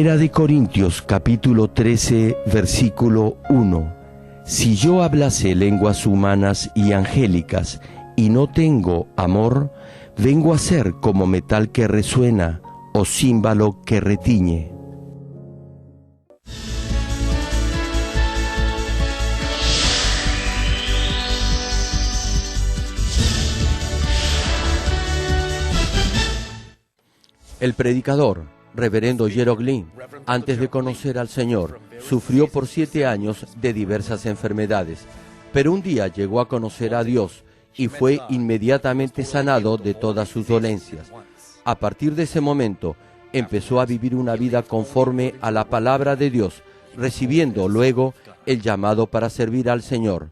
Primera de Corintios, capítulo 13, versículo 1. Si yo hablase lenguas humanas y angélicas y no tengo amor, vengo a ser como metal que resuena o címbalo que retiñe. El predicador, reverendo Gerald Green, antes de conocer al Señor, sufrió por 7 años de diversas enfermedades, pero un día llegó a conocer a Dios y fue inmediatamente sanado de todas sus dolencias. A partir de ese momento, empezó a vivir una vida conforme a la palabra de Dios, recibiendo luego el llamado para servir al Señor.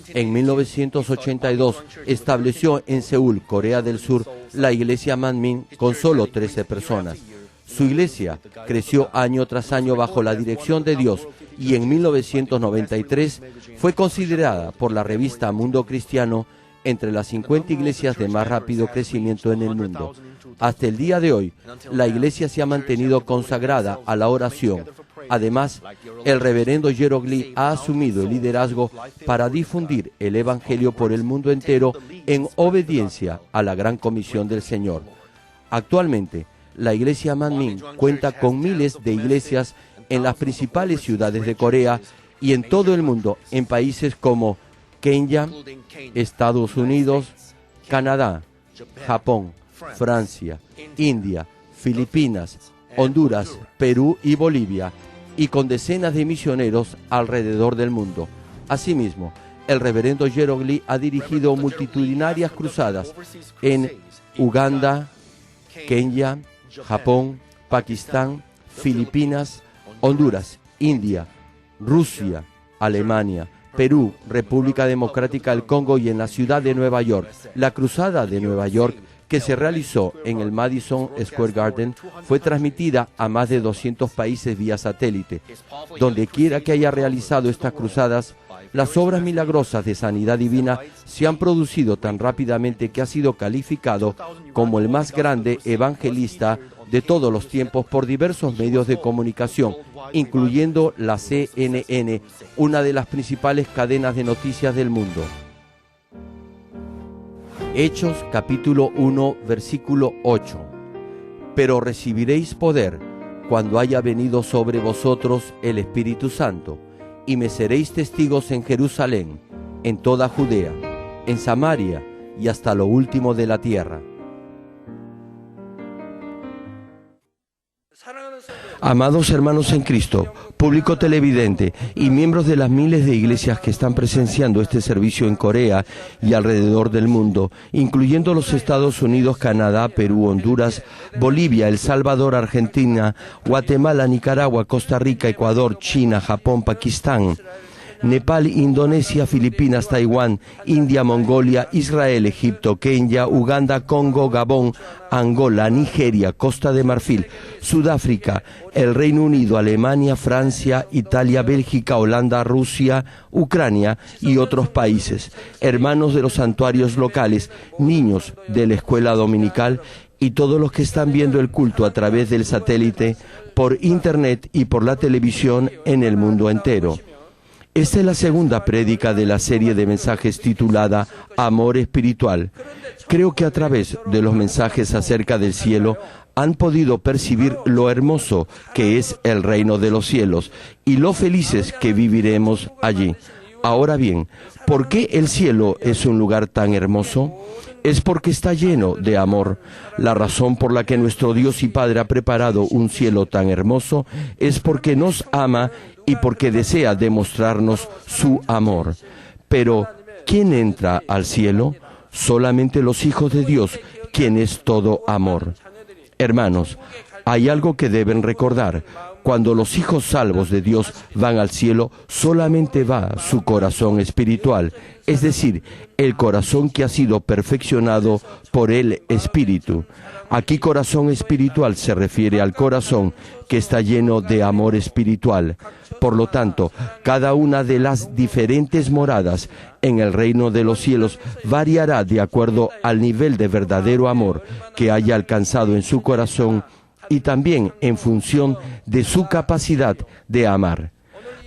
En 1982 estableció en Seúl, Corea del Sur, la iglesia Manmin con solo 13 personas. Su iglesia creció año tras año bajo la dirección de Dios y en 1993 fue considerada por la revista Mundo Cristiano entre las 50 iglesias de más rápido crecimiento en el mundo. Hasta el día de hoy, la iglesia se ha mantenido consagrada a la oración. Además, el reverendo Gerald Green ha asumido el liderazgo para difundir el Evangelio por el mundo entero en obediencia a la gran comisión del Señor. Actualmente, la iglesia Manmin cuenta con miles de iglesias en las principales ciudades de Corea y en todo el mundo, en países como Kenia, Estados Unidos, Canadá, Japón, Francia, India, Filipinas, Honduras, Perú y Bolivia, y con decenas de misioneros alrededor del mundo. Asimismo, el reverendo Gerald Green ha dirigido multitudinarias cruzadas en Uganda, Kenia, Japón, Pakistán, Filipinas, Honduras, India, Rusia, Alemania, Perú, República Democrática del Congo y en la ciudad de Nueva York. La cruzada de Nueva York, que se realizó en el Madison Square Garden, fue transmitida a más de 200 países vía satélite. Donde quiera que haya realizado estas cruzadas, las obras milagrosas de sanidad divina se han producido tan rápidamente que ha sido calificado como el más grande evangelista de todos los tiempos por diversos medios de comunicación, incluyendo la CNN, una de las principales cadenas de noticias del mundo. Hechos capítulo 1, versículo 8. Pero recibiréis poder cuando haya venido sobre vosotros el Espíritu Santo, y me seréis testigos en Jerusalén, en toda Judea, en Samaria y hasta lo último de la tierra. Amados hermanos en Cristo, público televidente y miembros de las miles de iglesias que están presenciando este servicio en Corea y alrededor del mundo, incluyendo los Estados Unidos, Canadá, Perú, Honduras, Bolivia, El Salvador, Argentina, Guatemala, Nicaragua, Costa Rica, Ecuador, China, Japón, Pakistán, Nepal, Indonesia, Filipinas, Taiwán, India, Mongolia, Israel, Egipto, Kenia, Uganda, Congo, Gabón, Angola, Nigeria, Costa de Marfil, Sudáfrica, el Reino Unido, Alemania, Francia, Italia, Bélgica, Holanda, Rusia, Ucrania y otros países, hermanos de los santuarios locales, niños de la escuela dominical y todos los que están viendo el culto a través del satélite, por internet y por la televisión en el mundo entero. Esta es la segunda prédica de la serie de mensajes titulada Amor Espiritual. Creo que a través de los mensajes acerca del cielo han podido percibir lo hermoso que es el reino de los cielos y lo felices que viviremos allí. Ahora bien, ¿por qué el cielo es un lugar tan hermoso? Es porque está lleno de amor. La razón por la que nuestro Dios y Padre ha preparado un cielo tan hermoso es porque nos ama y porque desea demostrarnos su amor. Pero, ¿quién entra al cielo? Solamente los hijos de Dios, quien es todo amor. Hermanos, hay algo que deben recordar. Cuando los hijos salvos de Dios van al cielo, solamente va su corazón espiritual, es decir, el corazón que ha sido perfeccionado por el Espíritu. Aquí corazón espiritual se refiere al corazón que está lleno de amor espiritual. Por lo tanto, cada una de las diferentes moradas en el reino de los cielos variará de acuerdo al nivel de verdadero amor que haya alcanzado en su corazón y también en función de su capacidad de amar.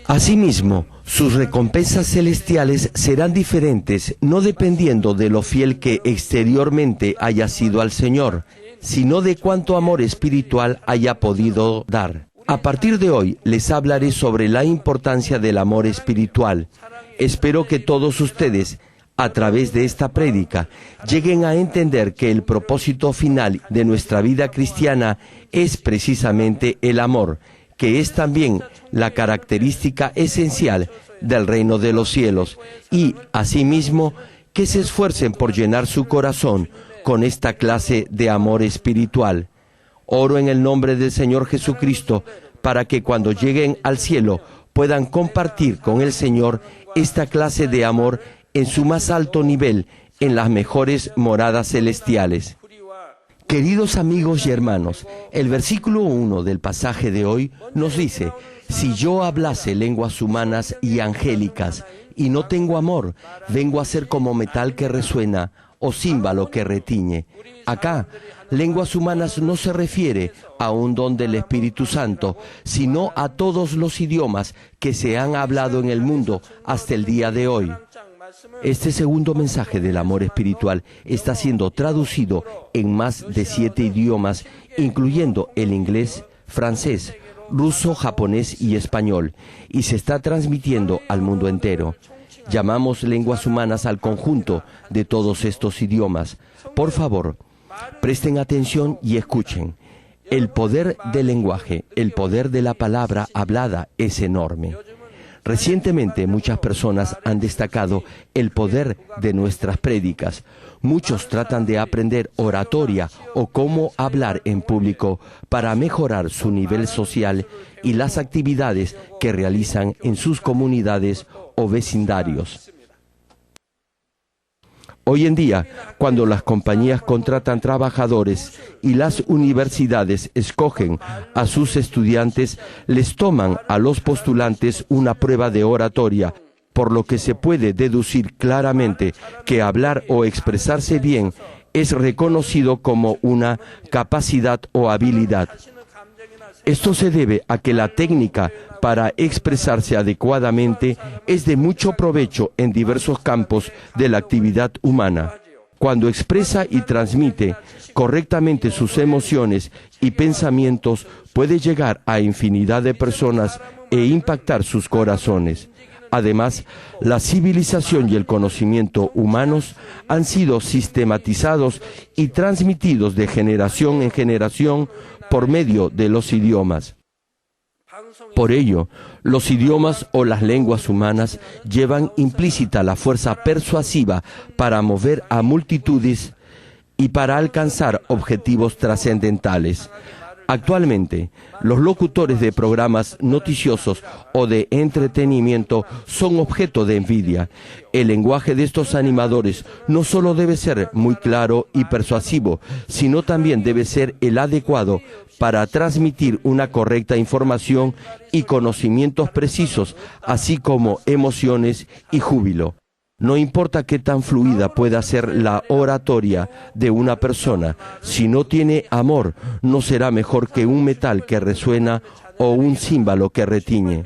Asimismo, sus recompensas celestiales serán diferentes, no dependiendo de lo fiel que exteriormente haya sido al Señor, sino de cuánto amor espiritual haya podido dar. A partir de hoy les hablaré sobre la importancia del amor espiritual. Espero que todos ustedes, a través de esta prédica, lleguen a entender que el propósito final de nuestra vida cristiana es precisamente el amor, que es también la característica esencial del reino de los cielos, y, asimismo, que se esfuercen por llenar su corazón con esta clase de amor espiritual. Oro en el nombre del Señor Jesucristo para que cuando lleguen al cielo puedan compartir con el Señor esta clase de amor en su más alto nivel, en las mejores moradas celestiales. Queridos amigos y hermanos, el versículo 1 del pasaje de hoy nos dice: si yo hablase lenguas humanas y angélicas y no tengo amor, vengo a ser como metal que resuena o címbalo que retiñe. Acá, lenguas humanas no se refiere a un don del Espíritu Santo, sino a todos los idiomas que se han hablado en el mundo hasta el día de hoy. Este segundo mensaje del amor espiritual está siendo traducido en más de 7 idiomas, incluyendo el inglés, francés, ruso, japonés y español, y se está transmitiendo al mundo entero. Llamamos lenguas humanas al conjunto de todos estos idiomas. Por favor, presten atención y escuchen. El poder del lenguaje, el poder de la palabra hablada es enorme. Recientemente muchas personas han destacado el poder de nuestras prédicas. Muchos tratan de aprender oratoria o cómo hablar en público para mejorar su nivel social y las actividades que realizan en sus comunidades o vecindarios. Hoy en día, cuando las compañías contratan trabajadores y las universidades escogen a sus estudiantes, les toman a los postulantes una prueba de oratoria, por lo que se puede deducir claramente que hablar o expresarse bien es reconocido como una capacidad o habilidad. Esto se debe a que la técnica para expresarse adecuadamente es de mucho provecho en diversos campos de la actividad humana. Cuando expresa y transmite correctamente sus emociones y pensamientos, puede llegar a infinidad de personas e impactar sus corazones. Además, la civilización y el conocimiento humanos han sido sistematizados y transmitidos de generación en generación por medio de los idiomas. Por ello, los idiomas o las lenguas humanas llevan implícita la fuerza persuasiva para mover a multitudes y para alcanzar objetivos trascendentales. Actualmente, los locutores de programas noticiosos o de entretenimiento son objeto de envidia. El lenguaje de estos animadores no solo debe ser muy claro y persuasivo, sino también debe ser el adecuado para transmitir una correcta información y conocimientos precisos, así como emociones y júbilo. No importa qué tan fluida pueda ser la oratoria de una persona, si no tiene amor, no será mejor que un metal que resuena o un címbalo que retiñe.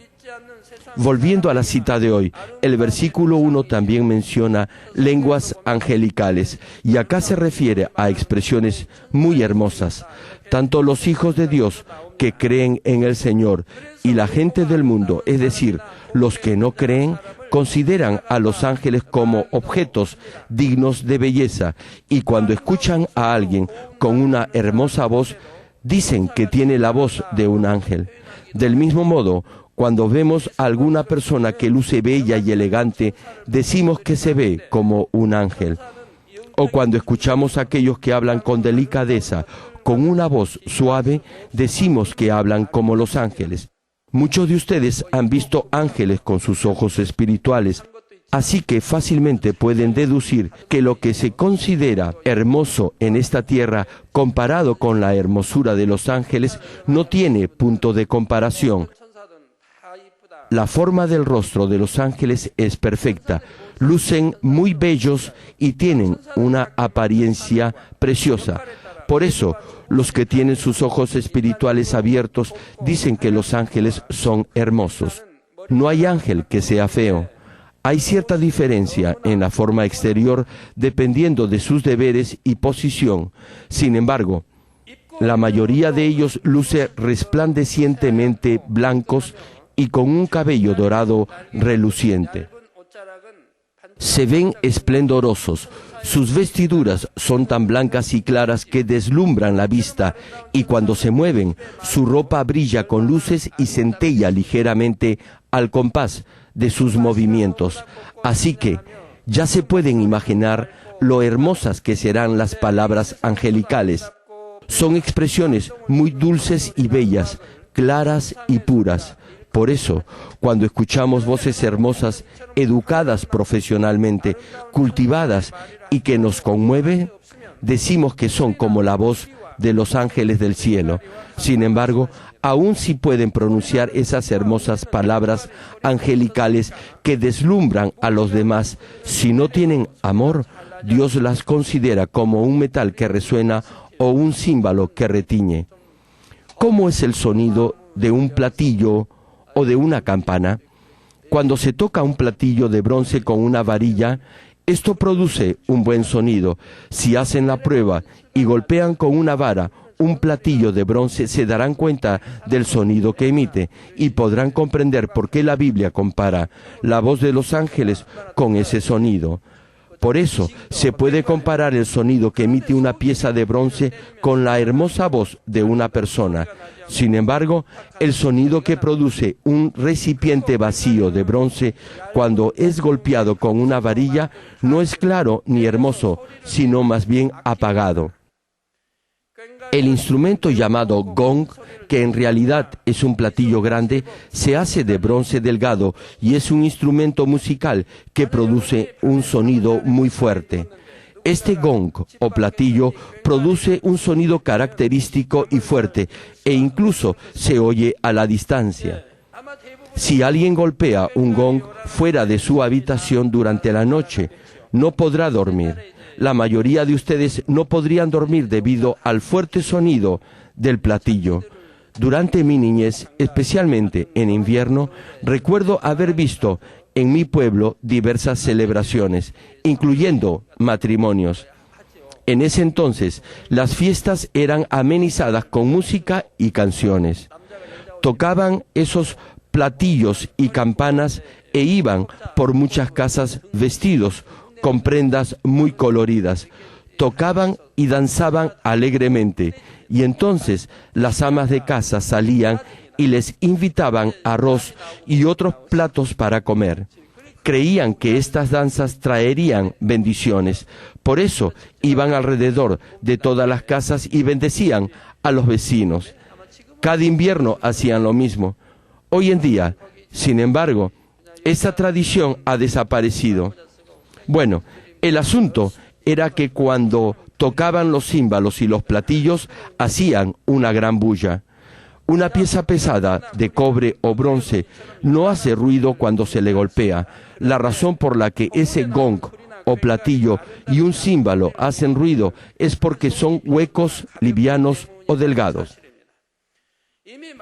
Volviendo a la cita de hoy, el versículo 1 también menciona lenguas angelicales, y acá se refiere a expresiones muy hermosas. Tanto los hijos de Dios que creen en el Señor y la gente del mundo, es decir, los que no creen, consideran a los ángeles como objetos dignos de belleza, y cuando escuchan a alguien con una hermosa voz, dicen que tiene la voz de un ángel. Del mismo modo, cuando vemos a alguna persona que luce bella y elegante, decimos que se ve como un ángel. O cuando escuchamos a aquellos que hablan con delicadeza, con una voz suave, decimos que hablan como los ángeles. Muchos de ustedes han visto ángeles con sus ojos espirituales, así que fácilmente pueden deducir que lo que se considera hermoso en esta tierra, comparado con la hermosura de los ángeles, no tiene punto de comparación. La forma del rostro de los ángeles es perfecta, lucen muy bellos y tienen una apariencia preciosa. Por eso, los que tienen sus ojos espirituales abiertos dicen que los ángeles son hermosos. No hay ángel que sea feo. Hay cierta diferencia en la forma exterior dependiendo de sus deberes y posición. Sin embargo, la mayoría de ellos luce resplandecientemente blancos y con un cabello dorado reluciente. Se ven esplendorosos. Sus vestiduras son tan blancas y claras que deslumbran la vista, y cuando se mueven, su ropa brilla con luces y centella ligeramente al compás de sus movimientos. Así que ya se pueden imaginar lo hermosas que serán las palabras angelicales. Son expresiones muy dulces y bellas, claras y puras. Por eso, cuando escuchamos voces hermosas, educadas profesionalmente, cultivadas y que nos conmueven, decimos que son como la voz de los ángeles del cielo. Sin embargo, aún si pueden pronunciar esas hermosas palabras angelicales que deslumbran a los demás, si no tienen amor, Dios las considera como un metal que resuena o un címbalo que retiñe. ¿Cómo es el sonido de un platillo o de una campana? Cuando se toca un platillo de bronce con una varilla, esto produce un buen sonido. Si hacen la prueba y golpean con una vara un platillo de bronce, se darán cuenta del sonido que emite y podrán comprender por qué la Biblia compara la voz de los ángeles con ese sonido. Por eso, se puede comparar el sonido que emite una pieza de bronce con la hermosa voz de una persona. Sin embargo, el sonido que produce un recipiente vacío de bronce cuando es golpeado con una varilla no es claro ni hermoso, sino más bien apagado. El instrumento llamado gong, que en realidad es un platillo grande, se hace de bronce delgado y es un instrumento musical que produce un sonido muy fuerte. Este gong o platillo produce un sonido característico y fuerte e incluso se oye a la distancia. Si alguien golpea un gong fuera de su habitación durante la noche, no podrá dormir. La mayoría de ustedes no podrían dormir debido al fuerte sonido del platillo. Durante mi niñez, especialmente en invierno, recuerdo haber visto en mi pueblo diversas celebraciones, incluyendo matrimonios. En ese entonces, las fiestas eran amenizadas con música y canciones. Tocaban esos platillos y campanas e iban por muchas casas vestidos con prendas muy coloridas. Tocaban y danzaban alegremente, y entonces las amas de casa salían y les invitaban arroz y otros platos para comer. Creían que estas danzas traerían bendiciones, por eso iban alrededor de todas las casas y bendecían a los vecinos. Cada invierno hacían lo mismo. Hoy en día, sin embargo, esa tradición ha desaparecido. Bueno, el asunto era que cuando tocaban los címbalos y los platillos, hacían una gran bulla. Una pieza pesada de cobre o bronce no hace ruido cuando se le golpea. La razón por la que ese gong o platillo y un címbalo hacen ruido es porque son huecos, livianos o delgados.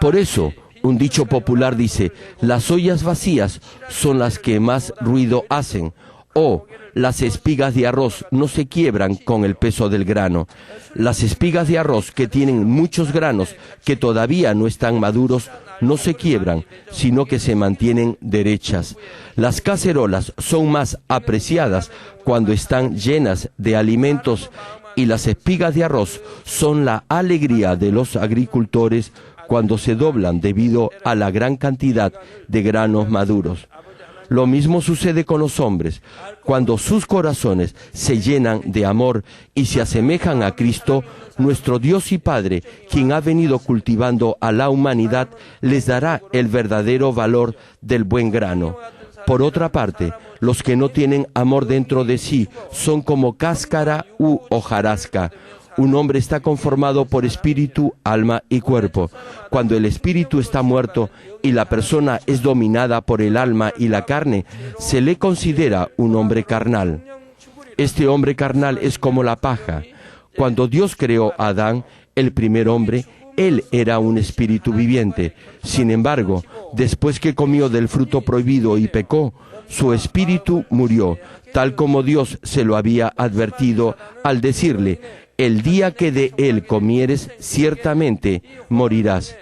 Por eso, un dicho popular dice, las ollas vacías son las que más ruido hacen, o las espigas de arroz no se quiebran con el peso del grano. Las espigas de arroz que tienen muchos granos que todavía no están maduros no se quiebran, sino que se mantienen derechas. Las cacerolas son más apreciadas cuando están llenas de alimentos y las espigas de arroz son la alegría de los agricultores cuando se doblan debido a la gran cantidad de granos maduros. Lo mismo sucede con los hombres. Cuando sus corazones se llenan de amor y se asemejan a Cristo, nuestro Dios y Padre, quien ha venido cultivando a la humanidad, les dará el verdadero valor del buen grano. Por otra parte, los que no tienen amor dentro de sí son como cáscara u hojarasca. Un hombre está conformado por espíritu, alma y cuerpo. Cuando el espíritu está muerto y la persona es dominada por el alma y la carne, se le considera un hombre carnal. Este hombre carnal es como la paja. Cuando Dios creó a Adán, el primer hombre, él era un espíritu viviente. Sin embargo, después que comió del fruto prohibido y pecó, su espíritu murió, tal como Dios se lo había advertido al decirle: el día que de él comieres, ciertamente morirás.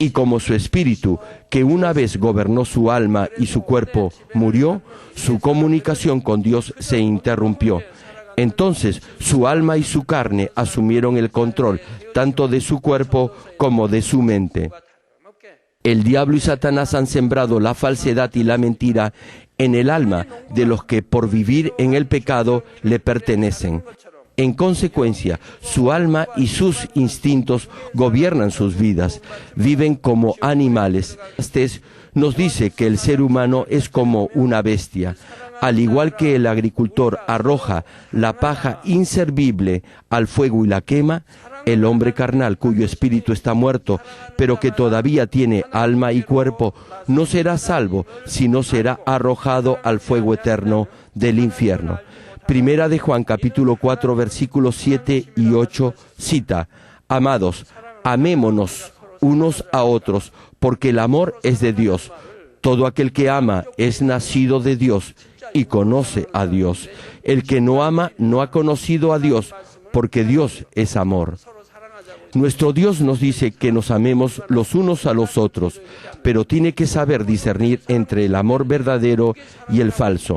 Y como su espíritu, que una vez gobernó su alma y su cuerpo, murió, su comunicación con Dios se interrumpió. Entonces su alma y su carne asumieron el control tanto de su cuerpo como de su mente. El diablo y Satanás han sembrado la falsedad y la mentira en el alma de los que por vivir en el pecado le pertenecen. En consecuencia, su alma y sus instintos gobiernan sus vidas, viven como animales. Nos dice que el ser humano es como una bestia. Al igual que el agricultor arroja la paja inservible al fuego y la quema, el hombre carnal cuyo espíritu está muerto, pero que todavía tiene alma y cuerpo, no será salvo, sino será arrojado al fuego eterno del infierno. Primera de Juan, capítulo 4, versículos 7 y 8, cita: Amados, amémonos unos a otros, porque el amor es de Dios. Todo aquel que ama es nacido de Dios y conoce a Dios. El que no ama no ha conocido a Dios, porque Dios es amor. Nuestro Dios nos dice que nos amemos los unos a los otros, pero tiene que saber discernir entre el amor verdadero y el falso.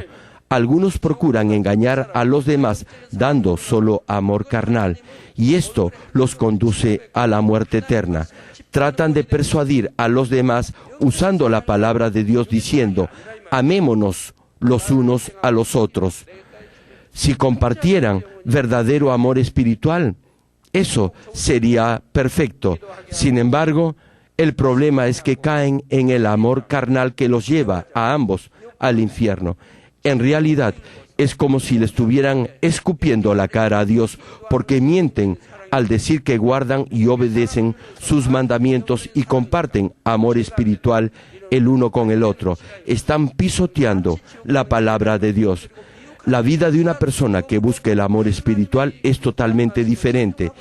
Algunos procuran engañar a los demás dando solo amor carnal, y esto los conduce a la muerte eterna. Tratan de persuadir a los demás usando la palabra de Dios diciendo: amémonos los unos a los otros. Si compartieran verdadero amor espiritual, eso sería perfecto. Sin embargo, el problema es que caen en el amor carnal que los lleva a ambos al infierno. En realidad, es como si le estuvieran escupiendo la cara a Dios, porque mienten al decir que guardan y obedecen sus mandamientos y comparten amor espiritual el uno con el otro. Están pisoteando la palabra de Dios. La vida de una persona que busca el amor espiritual es totalmente diferente.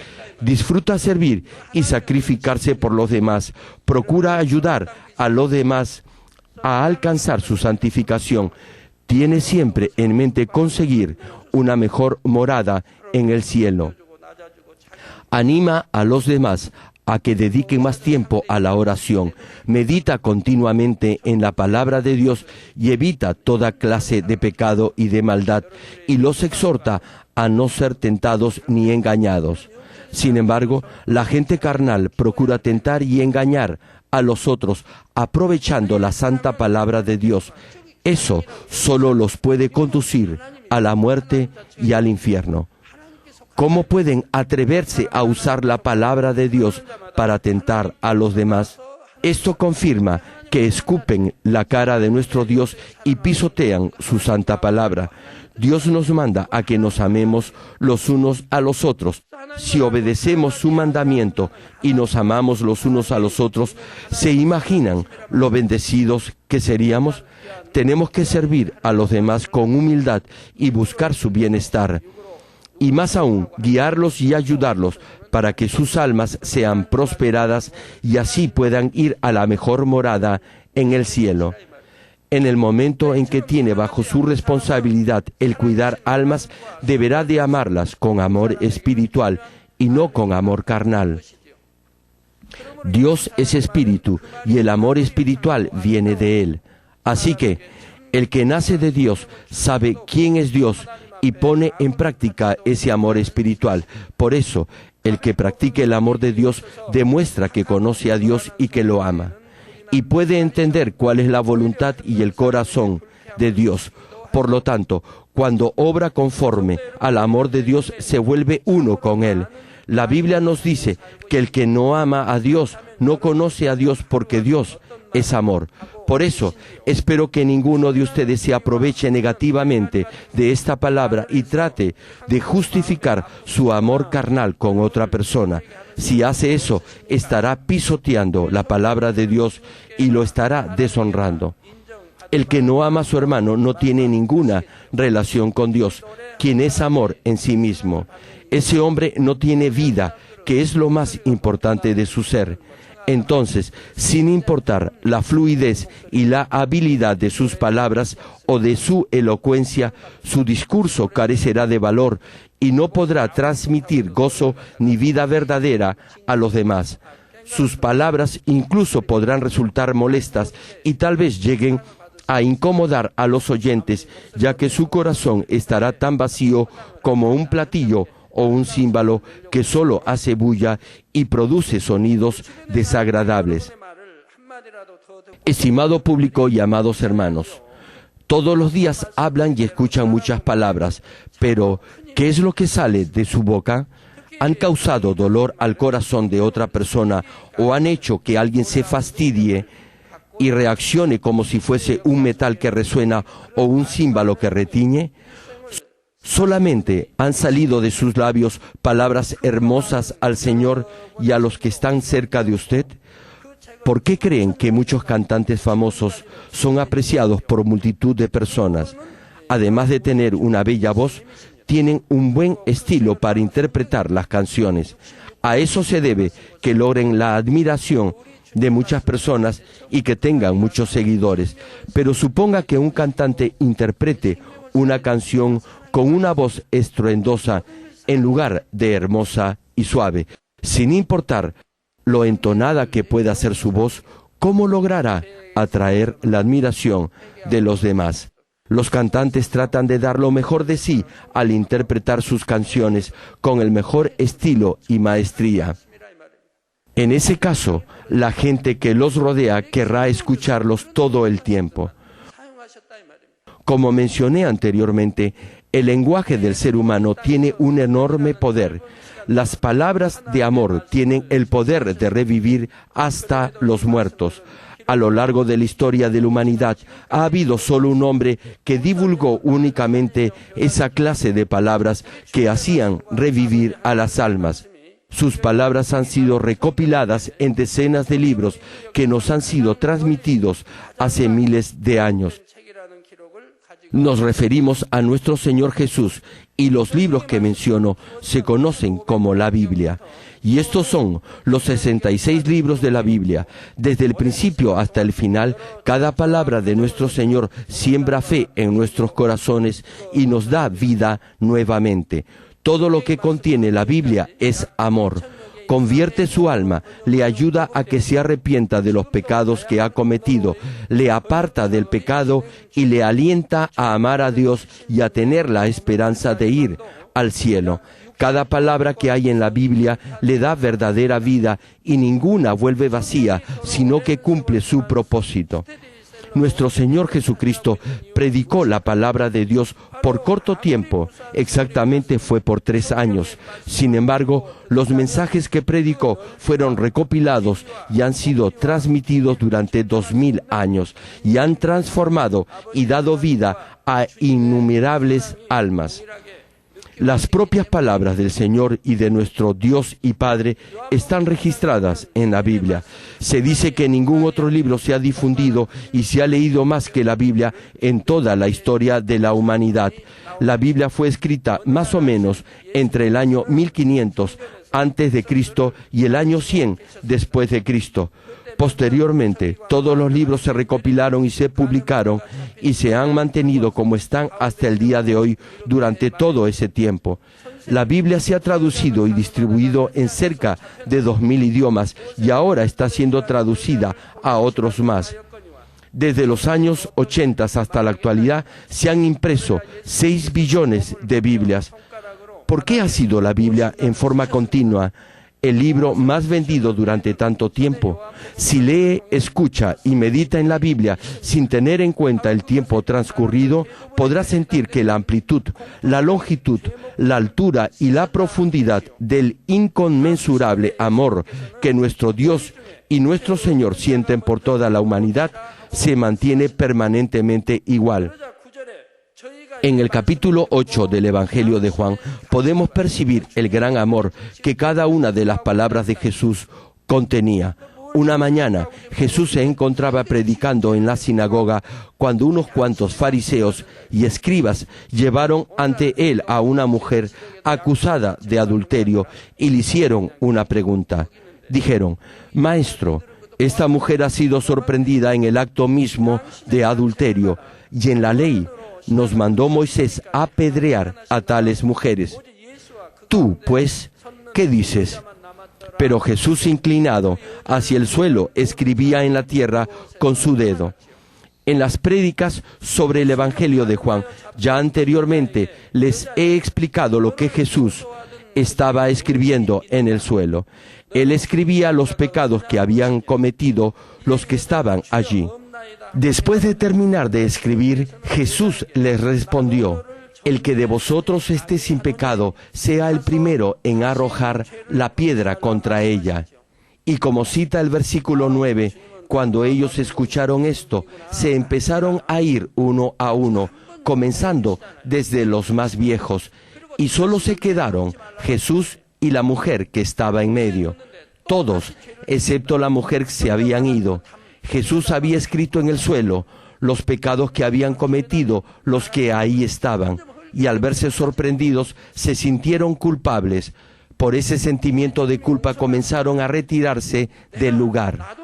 Disfruta servir y sacrificarse por los demás. Procura ayudar a los demás a alcanzar su santificación. Tiene siempre en mente conseguir una mejor morada en el cielo. Anima a los demás a que dediquen más tiempo a la oración. Medita continuamente en la palabra de Dios y evita toda clase de pecado y de maldad, y los exhorta a no ser tentados ni engañados. Sin embargo, la gente carnal procura tentar y engañar a los otros, aprovechando la santa palabra de Dios. Eso solo los puede conducir a la muerte y al infierno. ¿Cómo pueden atreverse a usar la palabra de Dios para tentar a los demás? Esto confirma que escupen la cara de nuestro Dios y pisotean su santa palabra. Dios nos manda a que nos amemos los unos a los otros. Si obedecemos su mandamiento y nos amamos los unos a los otros, ¿se imaginan lo bendecidos que seríamos? Tenemos que servir a los demás con humildad y buscar su bienestar. Y más aún, guiarlos y ayudarlos para que sus almas sean prosperadas y así puedan ir a la mejor morada en el cielo. En el momento en que tiene bajo su responsabilidad el cuidar almas, deberá de amarlas con amor espiritual y no con amor carnal. Dios es espíritu y el amor espiritual viene de Él. Así que, el que nace de Dios sabe quién es Dios y pone en práctica ese amor espiritual. Por eso, el que practique el amor de Dios demuestra que conoce a Dios y que lo ama. Y puede entender cuál es la voluntad y el corazón de Dios. Por lo tanto, cuando obra conforme al amor de Dios, se vuelve uno con Él. La Biblia nos dice que el que no ama a Dios no conoce a Dios, porque Dios es amor. Por eso, espero que ninguno de ustedes se aproveche negativamente de esta palabra y trate de justificar su amor carnal con otra persona. Si hace eso, estará pisoteando la palabra de Dios y lo estará deshonrando. El que no ama a su hermano no tiene ninguna relación con Dios, quien es amor en sí mismo. ese hombre no tiene vida, que es lo más importante de su ser. Entonces, sin importar la fluidez y la habilidad de sus palabras o de su elocuencia, su discurso carecerá de valor y no podrá transmitir gozo ni vida verdadera a los demás. Sus palabras incluso podrán resultar molestas y tal vez lleguen a incomodar a los oyentes, ya que su corazón estará tan vacío como un platillo o un címbalo que solo hace bulla y produce sonidos desagradables. Estimado público y amados hermanos, todos los días hablan y escuchan muchas palabras, pero ¿qué es lo que sale de su boca? ¿Han causado dolor al corazón de otra persona o han hecho que alguien se fastidie y reaccione como si fuese un metal que resuena o un címbalo que retiñe? ¿Solamente han salido de sus labios palabras hermosas al Señor y a los que están cerca de usted? ¿Por qué creen que muchos cantantes famosos son apreciados por multitud de personas? Además de tener una bella voz, tienen un buen estilo para interpretar las canciones. A eso se debe que logren la admiración de muchas personas y que tengan muchos seguidores. Pero suponga que un cantante interprete una canción con una voz estruendosa en lugar de hermosa y suave. Sin importar lo entonada que pueda ser su voz, ¿cómo logrará atraer la admiración de los demás? Los cantantes tratan de dar lo mejor de sí al interpretar sus canciones con el mejor estilo y maestría. En ese caso, la gente que los rodea querrá escucharlos todo el tiempo. Como mencioné anteriormente, el lenguaje del ser humano tiene un enorme poder. Las palabras de amor tienen el poder de revivir hasta los muertos. A lo largo de la historia de la humanidad ha habido solo un hombre que divulgó únicamente esa clase de palabras que hacían revivir a las almas. Sus palabras han sido recopiladas en decenas de libros que nos han sido transmitidos hace miles de años. Nos referimos a nuestro Señor Jesús y los libros que menciono se conocen como la Biblia. Y estos son los 66 libros de la Biblia. Desde el principio hasta el final, cada palabra de nuestro Señor siembra fe en nuestros corazones y nos da vida nuevamente. Todo lo que contiene la Biblia es amor. Convierte su alma, le ayuda a que se arrepienta de los pecados que ha cometido, le aparta del pecado y le alienta a amar a Dios y a tener la esperanza de ir al cielo. Cada palabra que hay en la Biblia le da verdadera vida y ninguna vuelve vacía, sino que cumple su propósito. Nuestro Señor Jesucristo predicó la palabra de Dios por corto tiempo, exactamente fue por 3 años. Sin embargo, los mensajes que predicó fueron recopilados y han sido transmitidos durante 2000 años y han transformado y dado vida a innumerables almas. Las propias palabras del Señor y de nuestro Dios y Padre están registradas en la Biblia. Se dice que ningún otro libro se ha difundido y se ha leído más que la Biblia en toda la historia de la humanidad. La Biblia fue escrita más o menos entre el año 1500 antes de Cristo y el año 100 después de Cristo. Posteriormente, todos los libros se recopilaron y se publicaron y se han mantenido como están hasta el día de hoy durante todo ese tiempo. La Biblia se ha traducido y distribuido en cerca de 2000 idiomas y ahora está siendo traducida a otros más. Desde los años 80 hasta la actualidad se han impreso 6 billones de Biblias. ¿Por qué ha sido la Biblia en forma continua el libro más vendido durante tanto tiempo? Si lee, escucha y medita en la Biblia sin tener en cuenta el tiempo transcurrido, podrá sentir que la amplitud, la longitud, la altura y la profundidad del inconmensurable amor que nuestro Dios y nuestro Señor sienten por toda la humanidad se mantiene permanentemente igual. En el capítulo 8 del Evangelio de Juan podemos percibir el gran amor que cada una de las palabras de Jesús contenía. Una mañana Jesús se encontraba predicando en la sinagoga cuando unos cuantos fariseos y escribas llevaron ante él a una mujer acusada de adulterio y le hicieron una pregunta. Dijeron: Maestro, esta mujer ha sido sorprendida en el acto mismo de adulterio, y en la ley nos mandó Moisés apedrear a tales mujeres. Tú, pues, ¿qué dices? Pero Jesús, inclinado hacia el suelo, escribía en la tierra con su dedo. En las prédicas sobre el Evangelio de Juan, ya anteriormente les he explicado lo que Jesús estaba escribiendo en el suelo. Él escribía los pecados que habían cometido los que estaban allí. Después de terminar de escribir, Jesús les respondió: el que de vosotros esté sin pecado, sea el primero en arrojar la piedra contra ella. Y como cita el versículo 9, cuando ellos escucharon esto, se empezaron a ir uno a uno, comenzando desde los más viejos, y solo se quedaron Jesús y la mujer que estaba en medio. Todos, excepto la mujer, se habían ido. Jesús había escrito en el suelo los pecados que habían cometido los que ahí estaban, y al verse sorprendidos se sintieron culpables. Por ese sentimiento de culpa comenzaron a retirarse del lugar.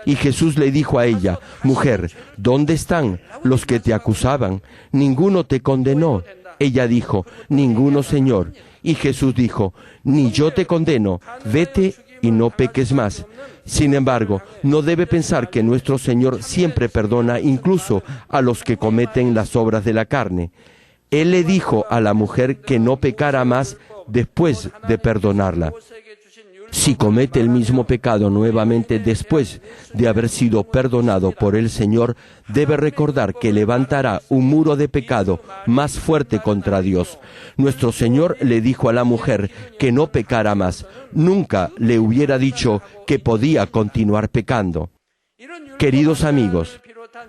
Y Jesús le dijo a ella: Mujer, ¿dónde están los que te acusaban? ¿Ninguno te condenó? Ella dijo: Ninguno, Señor. Y Jesús dijo: Ni yo te condeno, vete y no peques más. Sin embargo, no debe pensar que nuestro Señor siempre perdona incluso a los que cometen las obras de la carne. Él le dijo a la mujer que no pecara más después de perdonarla. Si comete el mismo pecado nuevamente después de haber sido perdonado por el Señor, debe recordar que levantará un muro de pecado más fuerte contra Dios. Nuestro Señor le dijo a la mujer que no pecara más. Nunca le hubiera dicho que podía continuar pecando. Queridos amigos,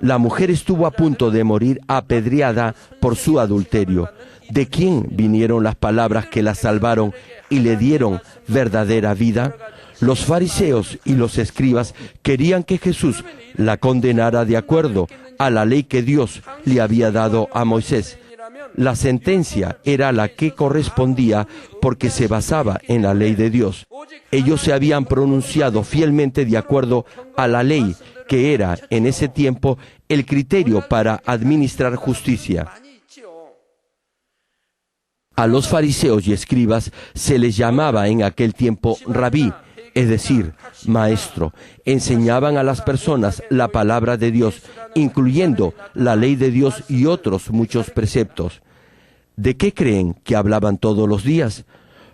la mujer estuvo a punto de morir apedreada por su adulterio. ¿De quién vinieron las palabras que la salvaron y le dieron verdadera vida? Los fariseos y los escribas querían que Jesús la condenara de acuerdo a la ley que Dios le había dado a Moisés. La sentencia era la que correspondía porque se basaba en la ley de Dios. Ellos se habían pronunciado fielmente de acuerdo a la ley, que era en ese tiempo el criterio para administrar justicia. A los fariseos y escribas se les llamaba en aquel tiempo rabí, es decir, maestro. Enseñaban a las personas la palabra de Dios, incluyendo la ley de Dios y otros muchos preceptos. ¿De qué creen que hablaban todos los días?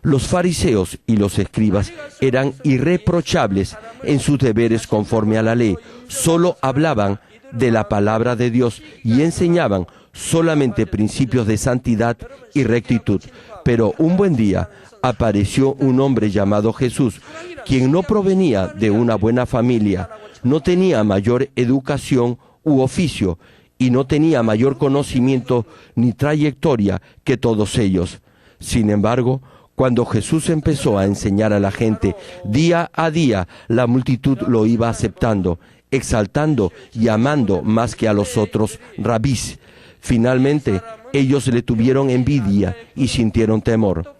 Los fariseos y los escribas eran irreprochables en sus deberes conforme a la ley. Solo hablaban de la palabra de Dios y enseñaban solamente principios de santidad y rectitud. Pero un buen día apareció un hombre llamado Jesús, quien no provenía de una buena familia, no tenía mayor educación u oficio y no tenía mayor conocimiento ni trayectoria que todos ellos. Sin embargo, cuando Jesús empezó a enseñar a la gente, día a día la multitud lo iba aceptando, exaltando y amando más que a los otros rabís. Finalmente, ellos le tuvieron envidia y sintieron temor.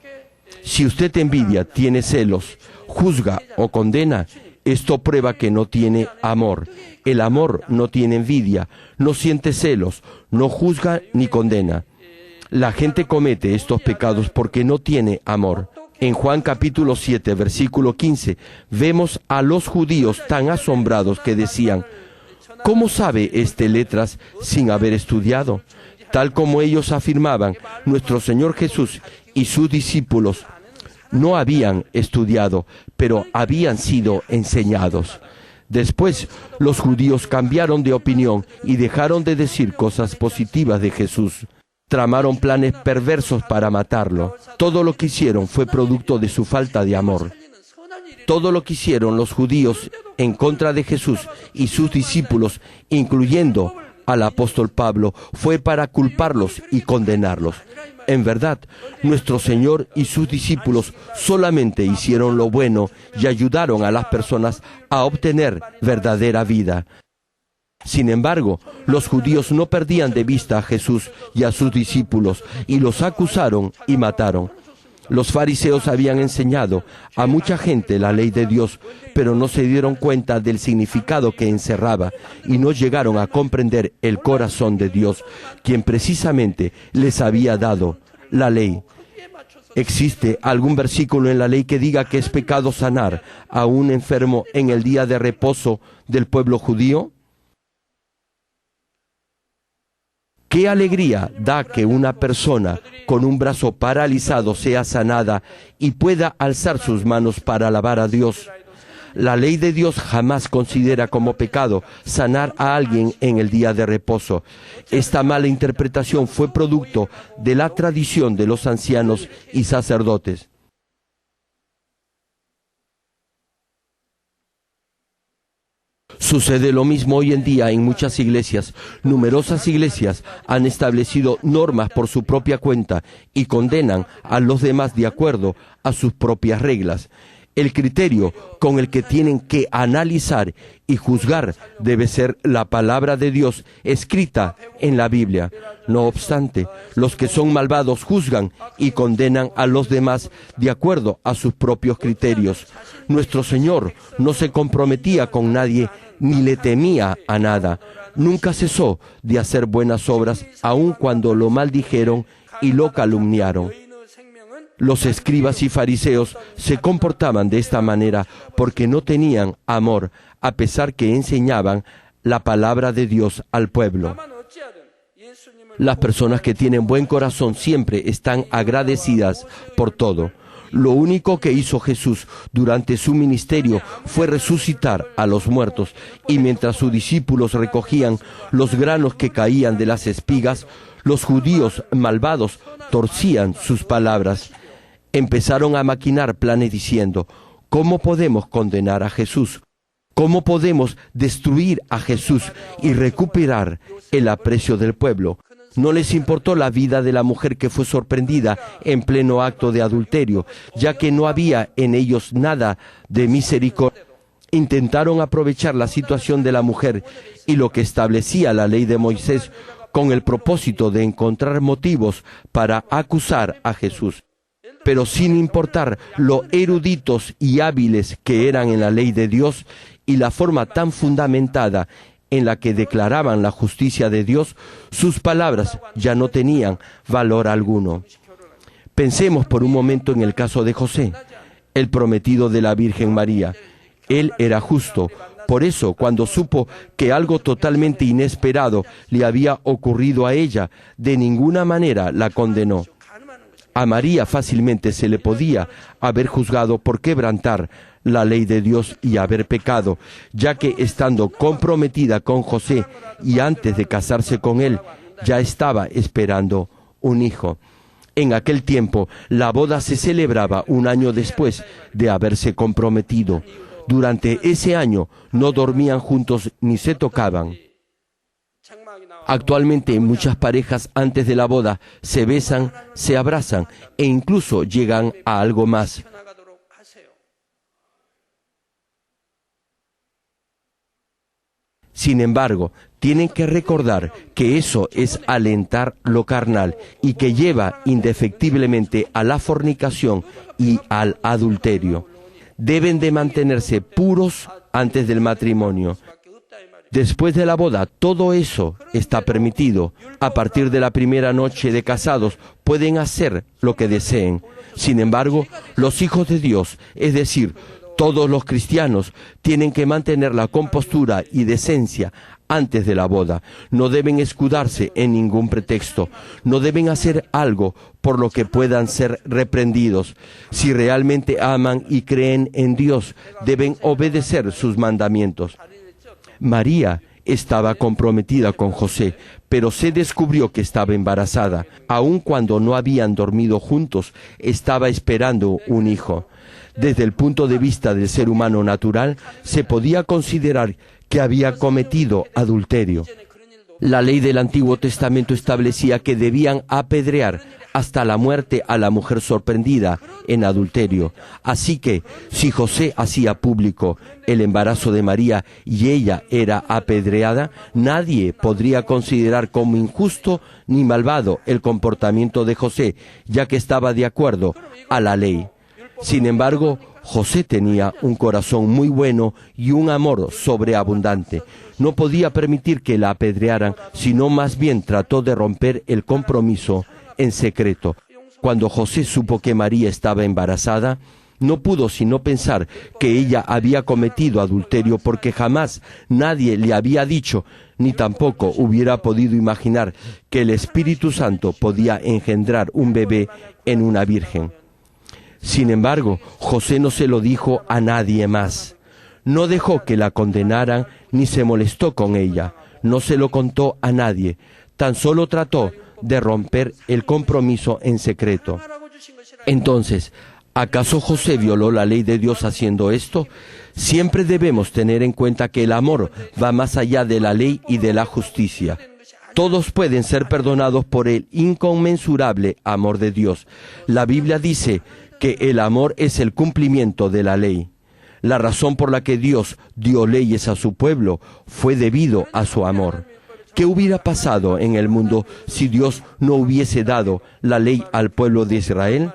Si usted envidia, tiene celos, juzga o condena, esto prueba que no tiene amor. El amor no tiene envidia, no siente celos, no juzga ni condena. La gente comete estos pecados porque no tiene amor. En Juan capítulo 7, versículo 15, vemos a los judíos tan asombrados que decían: ¿cómo sabe este letras sin haber estudiado? Tal como ellos afirmaban, nuestro Señor Jesús y sus discípulos no habían estudiado, pero habían sido enseñados. Después, los judíos cambiaron de opinión y dejaron de decir cosas positivas de Jesús. Tramaron planes perversos para matarlo. Todo lo que hicieron fue producto de su falta de amor. Todo lo que hicieron los judíos en contra de Jesús y sus discípulos, incluyendo al apóstol Pablo, fue para culparlos y condenarlos. En verdad, nuestro Señor y sus discípulos solamente hicieron lo bueno y ayudaron a las personas a obtener verdadera vida. Sin embargo, los judíos no perdían de vista a Jesús y a sus discípulos y los acusaron y mataron. Los fariseos habían enseñado a mucha gente la ley de Dios, pero no se dieron cuenta del significado que encerraba y no llegaron a comprender el corazón de Dios, quien precisamente les había dado la ley. ¿Existe algún versículo en la ley que diga que es pecado sanar a un enfermo en el día de reposo del pueblo judío? ¿Qué alegría da que una persona con un brazo paralizado sea sanada y pueda alzar sus manos para alabar a Dios? La ley de Dios jamás considera como pecado sanar a alguien en el día de reposo. Esta mala interpretación fue producto de la tradición de los ancianos y sacerdotes. Sucede lo mismo hoy en día en muchas iglesias. Numerosas iglesias han establecido normas por su propia cuenta y condenan a los demás de acuerdo a sus propias reglas. El criterio con el que tienen que analizar y juzgar debe ser la palabra de Dios escrita en la Biblia. No obstante, los que son malvados juzgan y condenan a los demás de acuerdo a sus propios criterios. Nuestro Señor no se comprometía con nadie ni le temía a nada. Nunca cesó de hacer buenas obras, aun cuando lo maldijeron y lo calumniaron. Los escribas y fariseos se comportaban de esta manera porque no tenían amor, a pesar que enseñaban la palabra de Dios al pueblo. Las personas que tienen buen corazón siempre están agradecidas por todo. Lo único que hizo Jesús durante su ministerio fue resucitar a los muertos, y mientras sus discípulos recogían los granos que caían de las espigas, los judíos malvados torcían sus palabras. Empezaron a maquinar planes diciendo: ¿cómo podemos condenar a Jesús? ¿Cómo podemos destruir a Jesús y recuperar el aprecio del pueblo? No les importó la vida de la mujer que fue sorprendida en pleno acto de adulterio, ya que no había en ellos nada de misericordia. Intentaron aprovechar la situación de la mujer y lo que establecía la ley de Moisés con el propósito de encontrar motivos para acusar a Jesús. Pero sin importar lo eruditos y hábiles que eran en la ley de Dios y la forma tan fundamentada en la que declaraban la justicia de Dios, sus palabras ya no tenían valor alguno. Pensemos por un momento en el caso de José, el prometido de la Virgen María. Él era justo. Por eso, cuando supo que algo totalmente inesperado le había ocurrido a ella, de ninguna manera la condenó. A María fácilmente se le podía haber juzgado por quebrantar la ley de Dios y haber pecado, ya que estando comprometida con José y antes de casarse con él, ya estaba esperando un hijo. En aquel tiempo, la boda se celebraba un año después de haberse comprometido. Durante ese año no dormían juntos ni se tocaban. Actualmente muchas parejas antes de la boda se besan, se abrazan e incluso llegan a algo más. Sin embargo, tienen que recordar que eso es alentar lo carnal y que lleva indefectiblemente a la fornicación y al adulterio. Deben de mantenerse puros antes del matrimonio. Después de la boda, todo eso está permitido. A partir de la primera noche de casados, pueden hacer lo que deseen. Sin embargo, los hijos de Dios, es decir, todos los cristianos, tienen que mantener la compostura y decencia antes de la boda. No deben escudarse en ningún pretexto. No deben hacer algo por lo que puedan ser reprendidos. Si realmente aman y creen en Dios, deben obedecer sus mandamientos. María estaba comprometida con José, pero se descubrió que estaba embarazada. Aun cuando no habían dormido juntos, estaba esperando un hijo. Desde el punto de vista del ser humano natural, se podía considerar que había cometido adulterio. La ley del Antiguo Testamento establecía que debían apedrear hasta la muerte a la mujer sorprendida en adulterio. Así que, si José hacía público el embarazo de María y ella era apedreada, nadie podría considerar como injusto ni malvado el comportamiento de José, ya que estaba de acuerdo a la ley. Sin embargo, José tenía un corazón muy bueno y un amor sobreabundante. No podía permitir que la apedrearan, sino más bien trató de romper el compromiso en secreto. Cuando José supo que María estaba embarazada, no pudo sino pensar que ella había cometido adulterio, porque jamás nadie le había dicho, ni tampoco hubiera podido imaginar que el Espíritu Santo podía engendrar un bebé en una virgen. Sin embargo, José no se lo dijo a nadie más. No dejó que la condenaran ni se molestó con ella. No se lo contó a nadie. Tan solo trató de romper el compromiso en secreto. Entonces, ¿acaso José violó la ley de Dios haciendo esto? Siempre debemos tener en cuenta que el amor va más allá de la ley y de la justicia. Todos pueden ser perdonados por el inconmensurable amor de Dios. La Biblia dice que el amor es el cumplimiento de la ley. La razón por la que Dios dio leyes a su pueblo fue debido a su amor. ¿Qué hubiera pasado en el mundo si Dios no hubiese dado la ley al pueblo de Israel?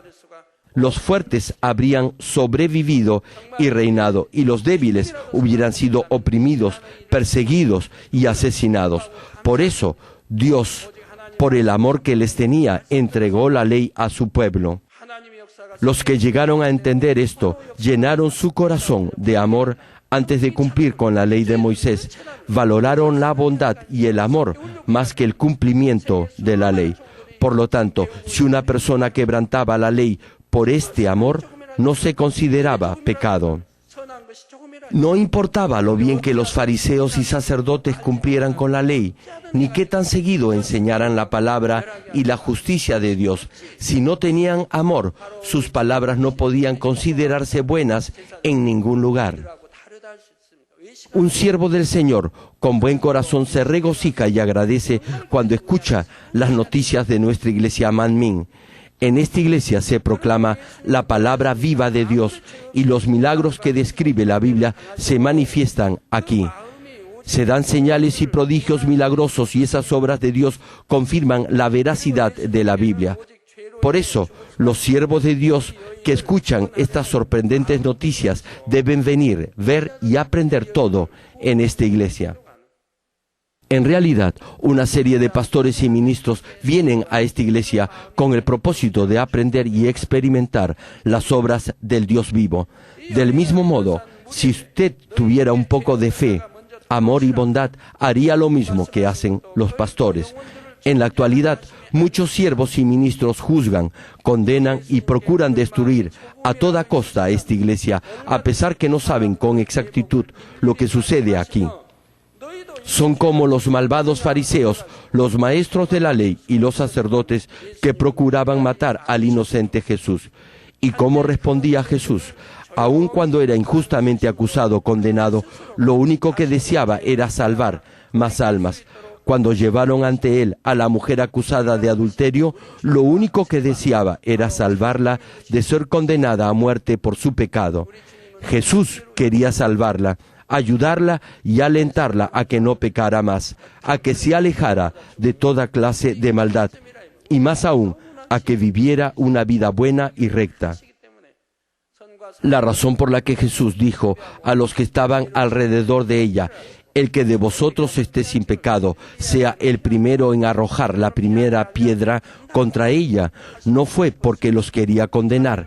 Los fuertes habrían sobrevivido y reinado, y los débiles hubieran sido oprimidos, perseguidos y asesinados. Por eso, Dios, por el amor que les tenía, entregó la ley a su pueblo. Los que llegaron a entender esto, llenaron su corazón de amor antes de cumplir con la ley de Moisés. Valoraron la bondad y el amor más que el cumplimiento de la ley. Por lo tanto, si una persona quebrantaba la ley por este amor, no se consideraba pecado. No importaba lo bien que los fariseos y sacerdotes cumplieran con la ley, ni qué tan seguido enseñaran la palabra y la justicia de Dios. Si no tenían amor, sus palabras no podían considerarse buenas en ningún lugar. Un siervo del Señor con buen corazón se regocija y agradece cuando escucha las noticias de nuestra iglesia Manmin. En esta iglesia se proclama la palabra viva de Dios y los milagros que describe la Biblia se manifiestan aquí. Se dan señales y prodigios milagrosos y esas obras de Dios confirman la veracidad de la Biblia. Por eso, los siervos de Dios que escuchan estas sorprendentes noticias deben venir, ver y aprender todo en esta iglesia. En realidad, una serie de pastores y ministros vienen a esta iglesia con el propósito de aprender y experimentar las obras del Dios vivo. Del mismo modo, si usted tuviera un poco de fe, amor y bondad, haría lo mismo que hacen los pastores. En la actualidad, muchos siervos y ministros juzgan, condenan y procuran destruir a toda costa esta iglesia, a pesar que no saben con exactitud lo que sucede aquí. Son como los malvados fariseos, los maestros de la ley y los sacerdotes que procuraban matar al inocente Jesús. ¿Y cómo respondía Jesús? Aun cuando era injustamente acusado, condenado, lo único que deseaba era salvar más almas. Cuando llevaron ante él a la mujer acusada de adulterio, lo único que deseaba era salvarla de ser condenada a muerte por su pecado. Jesús quería salvarla, ayudarla y alentarla a que no pecara más, a que se alejara de toda clase de maldad, y más aún, a que viviera una vida buena y recta. La razón por la que Jesús dijo a los que estaban alrededor de ella: el que de vosotros esté sin pecado, sea el primero en arrojar la primera piedra contra ella, no fue porque los quería condenar.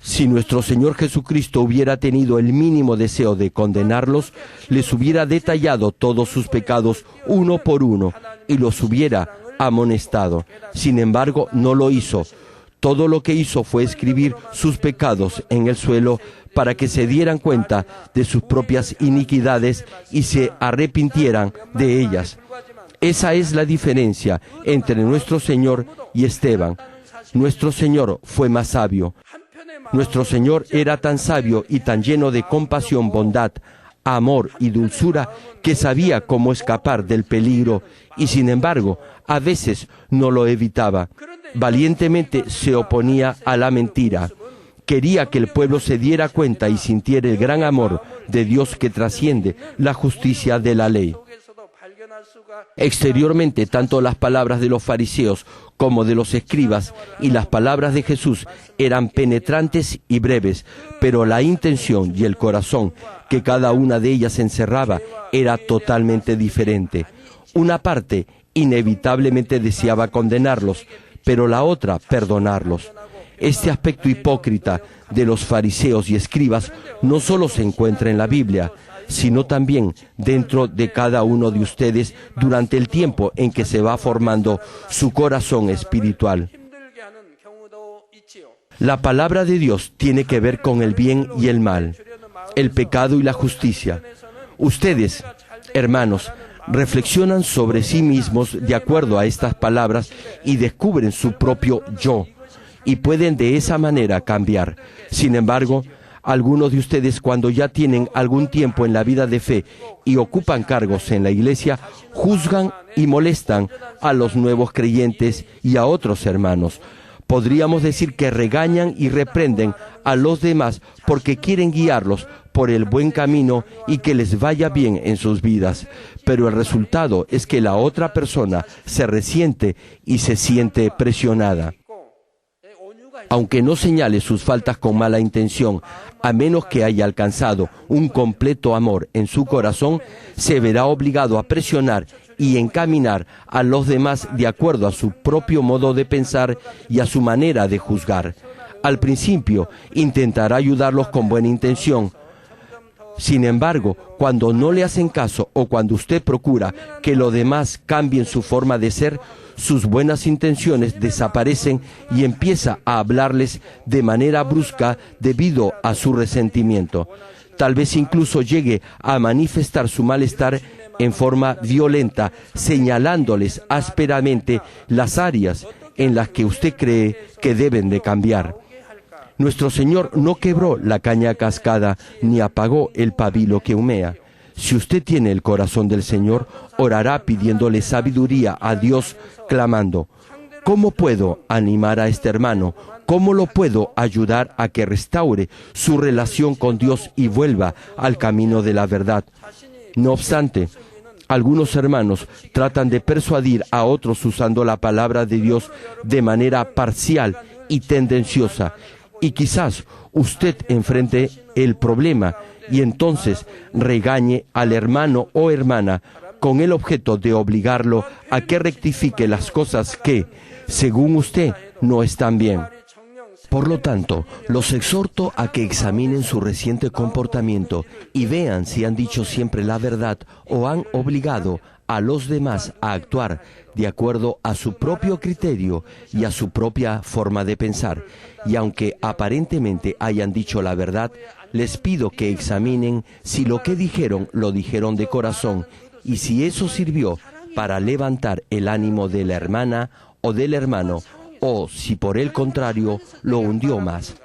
Si nuestro Señor Jesucristo hubiera tenido el mínimo deseo de condenarlos, les hubiera detallado todos sus pecados uno por uno y los hubiera amonestado. Sin embargo, no lo hizo. Todo lo que hizo fue escribir sus pecados en el suelo para que se dieran cuenta de sus propias iniquidades y se arrepintieran de ellas. Esa es la diferencia entre nuestro Señor y Esteban. Nuestro Señor fue más sabio. Nuestro Señor era tan sabio y tan lleno de compasión, bondad, amor y dulzura que sabía cómo escapar del peligro y sin embargo a veces no lo evitaba. valientemente se oponía a la mentira. Quería que el pueblo se diera cuenta y sintiera el gran amor de Dios que trasciende la justicia de la ley. Exteriormente, tanto las palabras de los fariseos como de los escribas y las palabras de Jesús eran penetrantes y breves, pero la intención y el corazón que cada una de ellas encerraba era totalmente diferente. Una parte inevitablemente deseaba condenarlos, pero la otra perdonarlos. Este aspecto hipócrita de los fariseos y escribas no solo se encuentra en la Biblia, sino también dentro de cada uno de ustedes durante el tiempo en que se va formando su corazón espiritual. La palabra de Dios tiene que ver con el bien y el mal, el pecado y la justicia. Ustedes, hermanos, reflexionan sobre sí mismos de acuerdo a estas palabras y descubren su propio yo, y pueden de esa manera cambiar. Sin embargo, algunos de ustedes, cuando ya tienen algún tiempo en la vida de fe y ocupan cargos en la iglesia, juzgan y molestan a los nuevos creyentes y a otros hermanos. Podríamos decir que regañan y reprenden a los demás porque quieren guiarlos por el buen camino y que les vaya bien en sus vidas. Pero el resultado es que la otra persona se resiente y se siente presionada. Aunque no señale sus faltas con mala intención, a menos que haya alcanzado un completo amor en su corazón, se verá obligado a presionar y encaminar a los demás de acuerdo a su propio modo de pensar y a su manera de juzgar. Al principio, intentará ayudarlos con buena intención. Sin embargo, cuando no le hacen caso o cuando usted procura que los demás cambien su forma de ser, sus buenas intenciones desaparecen y empieza a hablarles de manera brusca debido a su resentimiento. Tal vez incluso llegue a manifestar su malestar en forma violenta, señalándoles ásperamente las áreas en las que usted cree que deben de cambiar. Nuestro Señor no quebró la caña cascada ni apagó el pabilo que humea. Si usted tiene el corazón del Señor, orará pidiéndole sabiduría a Dios, clamando: ¿cómo puedo animar a este hermano? ¿Cómo lo puedo ayudar a que restaure su relación con Dios y vuelva al camino de la verdad? No obstante, algunos hermanos tratan de persuadir a otros usando la palabra de Dios de manera parcial y tendenciosa. Y quizás usted enfrente el problema y entonces regañe al hermano o hermana con el objeto de obligarlo a que rectifique las cosas que, según usted, no están bien. Por lo tanto, los exhorto a que examinen su reciente comportamiento y vean si han dicho siempre la verdad o han obligado a los demás a actuar de acuerdo a su propio criterio y a su propia forma de pensar. Y aunque aparentemente hayan dicho la verdad, les pido que examinen si lo que dijeron lo dijeron de corazón y si eso sirvió para levantar el ánimo de la hermana o del hermano, o si por el contrario lo hundió más.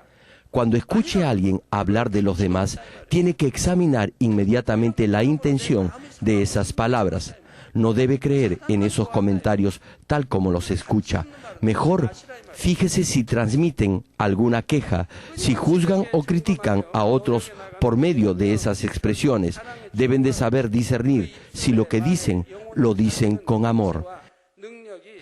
Cuando escuche a alguien hablar de los demás, tiene que examinar inmediatamente la intención de esas palabras. No debe creer en esos comentarios tal como los escucha. Mejor, fíjese si transmiten alguna queja, si juzgan o critican a otros por medio de esas expresiones. Deben de saber discernir si lo que dicen, lo dicen con amor.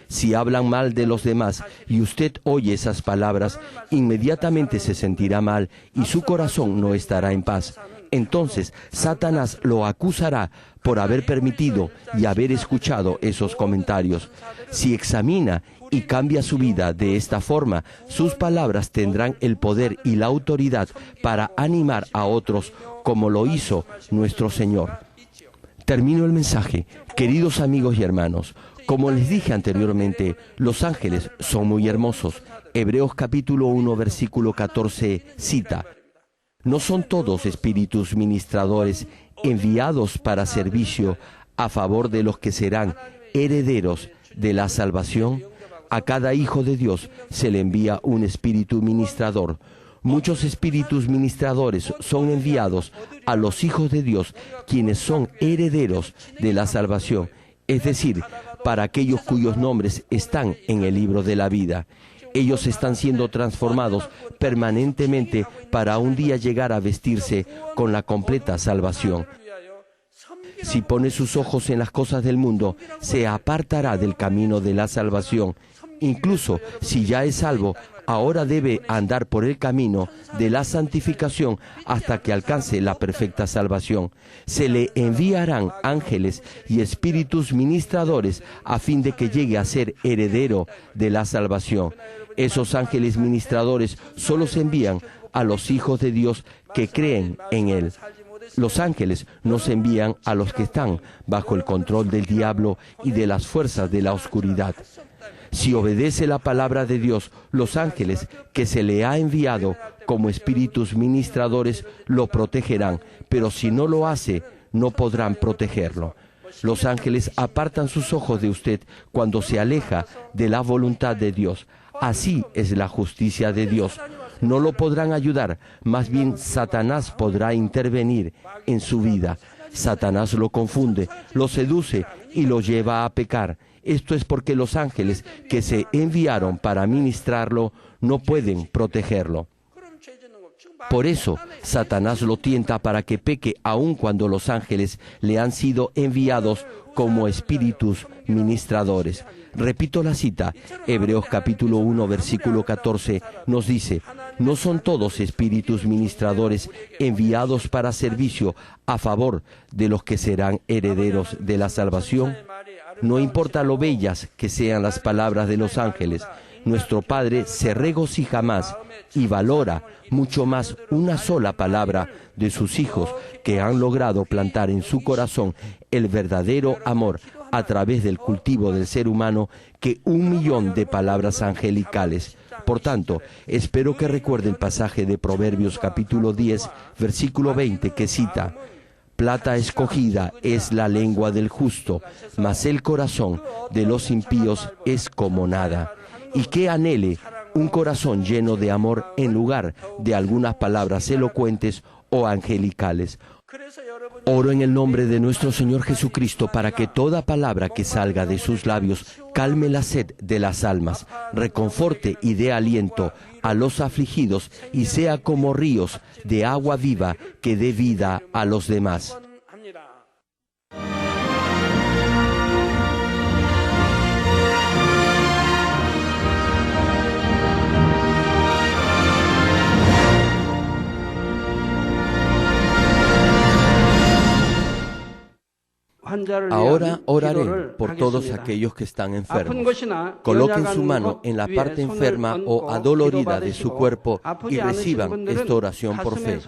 Si hablan mal de los demás y usted oye esas palabras, inmediatamente se sentirá mal y su corazón no estará en paz. Entonces, Satanás lo acusará por haber permitido y haber escuchado esos comentarios. Si examina y cambia su vida de esta forma, sus palabras tendrán el poder y la autoridad para animar a otros como lo hizo nuestro Señor. Termino el mensaje. Queridos amigos y hermanos, como les dije anteriormente, los ángeles son muy hermosos. Hebreos capítulo 1, versículo 14 cita: ¿no son todos espíritus ministradores enviados para servicio a favor de los que serán herederos de la salvación? A cada hijo de Dios se le envía un espíritu ministrador. Muchos espíritus ministradores son enviados a los hijos de Dios, quienes son herederos de la salvación, es decir, para aquellos cuyos nombres están en el libro de la vida. Ellos están siendo transformados permanentemente para un día llegar a vestirse con la completa salvación. Si pone sus ojos en las cosas del mundo, se apartará del camino de la salvación. Incluso si ya es salvo, ahora debe andar por el camino de la santificación hasta que alcance la perfecta salvación. Se le enviarán ángeles y espíritus ministradores a fin de que llegue a ser heredero de la salvación. Esos ángeles ministradores solo se envían a los hijos de Dios que creen en Él. Los ángeles no se envían a los que están bajo el control del diablo y de las fuerzas de la oscuridad. Si obedece la palabra de Dios, los ángeles que se le ha enviado como espíritus ministradores lo protegerán, pero si no lo hace, no podrán protegerlo. Los ángeles apartan sus ojos de usted cuando se aleja de la voluntad de Dios. Así es la justicia de Dios. No lo podrán ayudar, más bien Satanás podrá intervenir en su vida. Satanás lo confunde, lo seduce y lo lleva a pecar. Esto es porque los ángeles que se enviaron para ministrarlo no pueden protegerlo. Por eso, Satanás lo tienta para que peque aun cuando los ángeles le han sido enviados como espíritus ministradores. Repito la cita, Hebreos capítulo 1, versículo 14, nos dice: ¿no son todos espíritus ministradores enviados para servicio a favor de los que serán herederos de la salvación? No importa lo bellas que sean las palabras de los ángeles, nuestro Padre se regocija más y valora mucho más una sola palabra de sus hijos que han logrado plantar en su corazón el verdadero amor a través del cultivo del ser humano que 1.000.000 de palabras angelicales. Por tanto, espero que recuerde el pasaje de Proverbios capítulo 10, versículo 20 que cita: plata escogida es la lengua del justo, mas el corazón de los impíos es como nada. Y que anhele un corazón lleno de amor en lugar de algunas palabras elocuentes o angelicales. Oro en el nombre de nuestro Señor Jesucristo para que toda palabra que salga de sus labios calme la sed de las almas, reconforte y dé aliento a los afligidos y sea como ríos de agua viva que dé vida a los demás. Ahora oraré por todos aquellos que están enfermos. Coloquen su mano en la parte enferma o adolorida de su cuerpo y reciban esta oración por fe.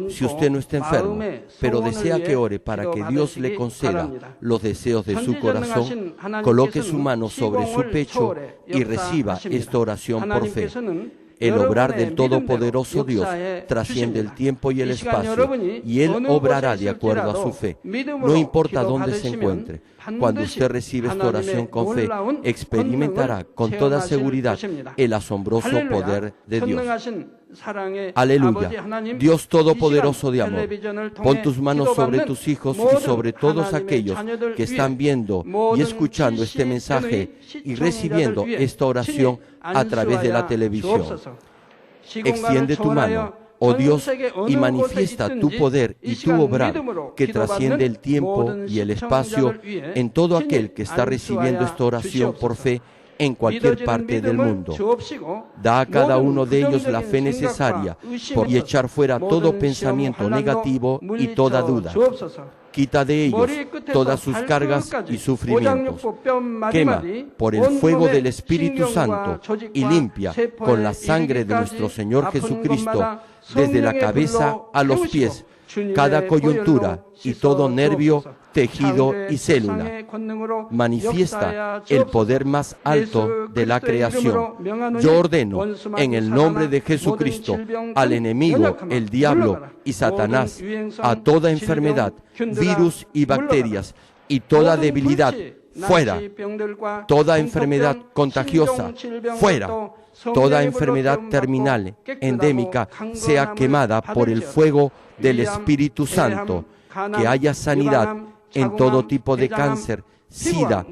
Si usted no está enfermo, pero desea que ore para que Dios le conceda los deseos de su corazón, coloque su mano sobre su pecho y reciba esta oración por fe. El obrar del Todopoderoso Dios trasciende el tiempo y el espacio, y Él obrará de acuerdo a su fe. No importa dónde se encuentre. Cuando usted recibe esta oración con fe, experimentará con toda seguridad el asombroso poder de Dios. Aleluya. Dios Todopoderoso de amor, pon tus manos sobre tus hijos y sobre todos aquellos que están viendo y escuchando este mensaje y recibiendo esta oración a través de la televisión. Extiende tu mano, oh Dios, y manifiesta tu poder y tu obrar que trasciende el tiempo y el espacio en todo aquel que está recibiendo esta oración por fe en cualquier parte del mundo. Da a cada uno de ellos la fe necesaria y echar fuera todo pensamiento negativo y toda duda. Quita de ellos todas sus cargas y sufrimientos. Quema por el fuego del Espíritu Santo y limpia con la sangre de nuestro Señor Jesucristo desde la cabeza a los pies cada coyuntura y todo nervio, tejido y célula. Manifiesta el poder más alto de la creación. Yo ordeno en el nombre de Jesucristo al enemigo, el diablo y Satanás, a toda enfermedad, virus y bacterias y toda debilidad, fuera. Toda enfermedad contagiosa, fuera. Toda enfermedad terminal, endémica, sea quemada por el fuego del Espíritu Santo. Que haya sanidad en todo tipo de cáncer, SIDA,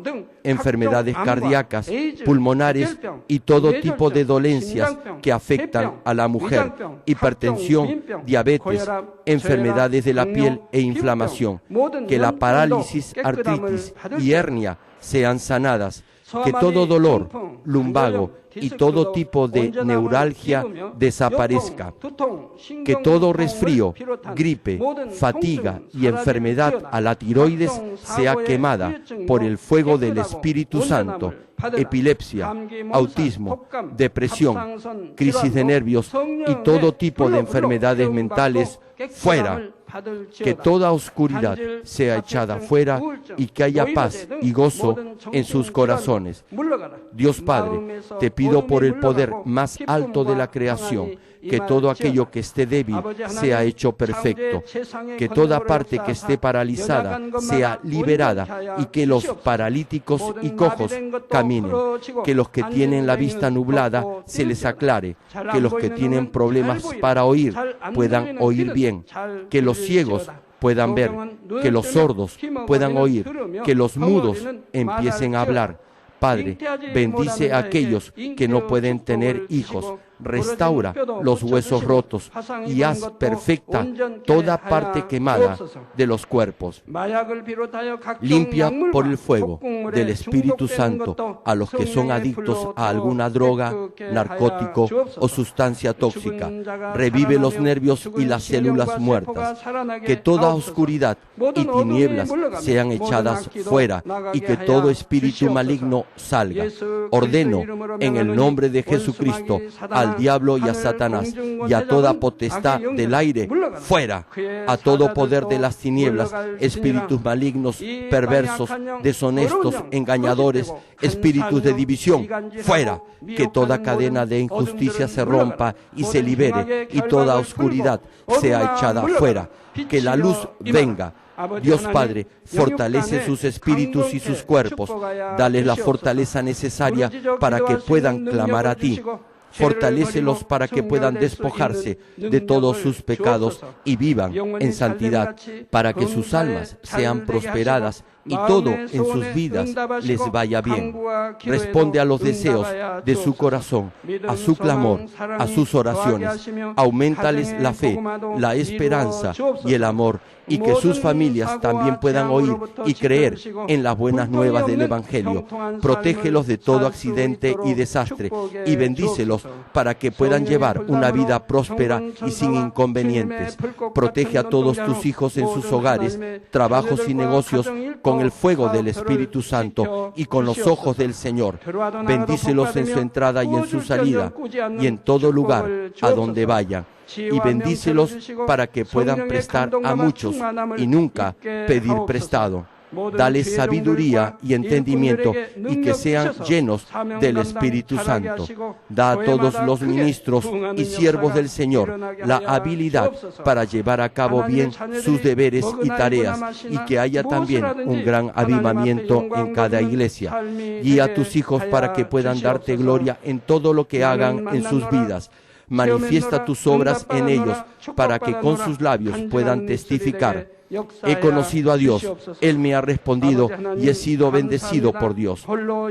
enfermedades cardíacas, pulmonares y todo tipo de dolencias que afectan a la mujer, hipertensión, diabetes, enfermedades de la piel e inflamación, que la parálisis, artritis y hernia sean sanadas, que todo dolor, lumbago y todo tipo de neuralgia desaparezca, que todo resfrío, gripe, fatiga y enfermedad a la tiroides sea quemada por el fuego del Espíritu Santo, epilepsia, autismo, depresión, crisis de nervios y todo tipo de enfermedades mentales fuera. Que toda oscuridad sea echada fuera y que haya paz y gozo en sus corazones. Dios Padre, te pido por el poder más alto de la creación, que todo aquello que esté débil sea hecho perfecto, que toda parte que esté paralizada sea liberada y que los paralíticos y cojos caminen, que los que tienen la vista nublada se les aclare, que los que tienen problemas para oír puedan oír bien, que los ciegos puedan ver, que los sordos puedan oír, que los mudos empiecen a hablar. Padre, bendice a aquellos que no pueden tener hijos, restaura los huesos rotos y haz perfecta toda parte quemada de los cuerpos. Limpia por el fuego del Espíritu Santo a los que son adictos a alguna droga, narcótico o sustancia tóxica. Revive los nervios y las células muertas. Que toda oscuridad y tinieblas sean echadas fuera y que todo espíritu maligno salga. Ordeno en el nombre de Jesucristo al diablo y a Satanás y a toda potestad del aire fuera, a todo poder de las tinieblas, espíritus malignos, perversos, deshonestos, engañadores, espíritus de división fuera, que toda cadena de injusticia se rompa y se libere y toda oscuridad sea echada fuera, que la luz venga. Dios Padre, fortalece sus espíritus y sus cuerpos, dale la fortaleza necesaria para que puedan clamar a ti. Fortalécelos para que puedan despojarse de todos sus pecados y vivan en santidad, para que sus almas sean prosperadas y todo en sus vidas les vaya bien. Responde a los deseos de su corazón, a su clamor, a sus oraciones. Auméntales la fe, la esperanza y el amor, y que sus familias también puedan oír y creer en las buenas nuevas del Evangelio. Protégelos de todo accidente y desastre y bendícelos para que puedan llevar una vida próspera y sin inconvenientes. Protege a todos tus hijos en sus hogares, trabajos y negocios con el fuego del Espíritu Santo y con los ojos del Señor. Bendícelos en su entrada y en su salida y en todo lugar a donde vayan. Y bendícelos para que puedan prestar a muchos y nunca pedir prestado. Dale sabiduría y entendimiento y que sean llenos del Espíritu Santo. Da a todos los ministros y siervos del Señor la habilidad para llevar a cabo bien sus deberes y tareas y que haya también un gran avivamiento en cada iglesia. Guía a tus hijos para que puedan darte gloria en todo lo que hagan en sus vidas. Manifiesta tus obras en ellos para que con sus labios puedan testificar. He conocido a Dios, Él me ha respondido y he sido bendecido por Dios.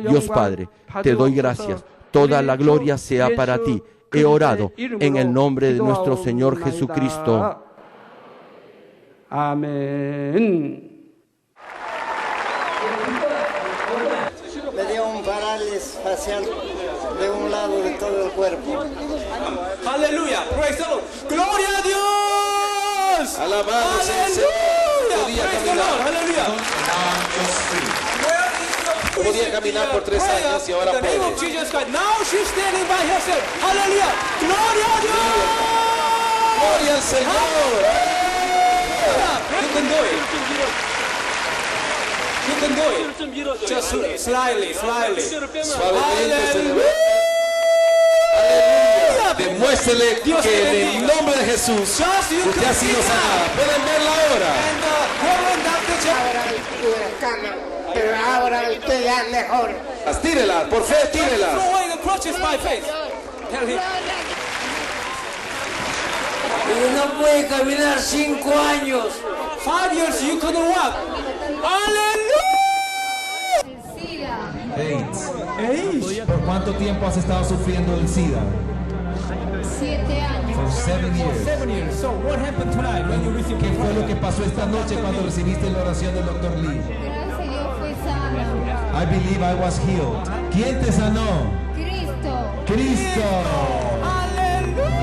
Dios Padre, te doy gracias. Toda la gloria sea para ti. He orado en el nombre de nuestro Señor Jesucristo. Amén. Me dio un parálisis facial de un lado de todo el cuerpo. Aleluya, praise the Lord. Gloria a Dios. Alabado sea el Señor. Podía caminar. Aleluya. Podía caminar por 3 años y ahora puede. Now she's standing by herself. Aleluya. Gloria a Dios. Gloria al Señor. You can do it. You can do it. Just slightly. Suavemente. Aleluya. Demuéstrele que en el nombre de Jesús usted ha sido sanada. Pueden verla ahora. Pero ahora usted ya es mejor. Tírela, por fe, tírela. Pero no puede caminar 5 años. 5 years you couldn't walk. Aleluya. AIDS. ¿Por cuánto tiempo has estado sufriendo del SIDA? 7 años. For 7 years. 7 years. So what happened tonight when you received ¿Qué the fue lo que prayer? pasó esta noche cuando recibiste la oración del Dr. Lee? Gracias a Dios fue sana. I believe I was healed. ¿Quién te sanó? Cristo. Cristo. Aleluya.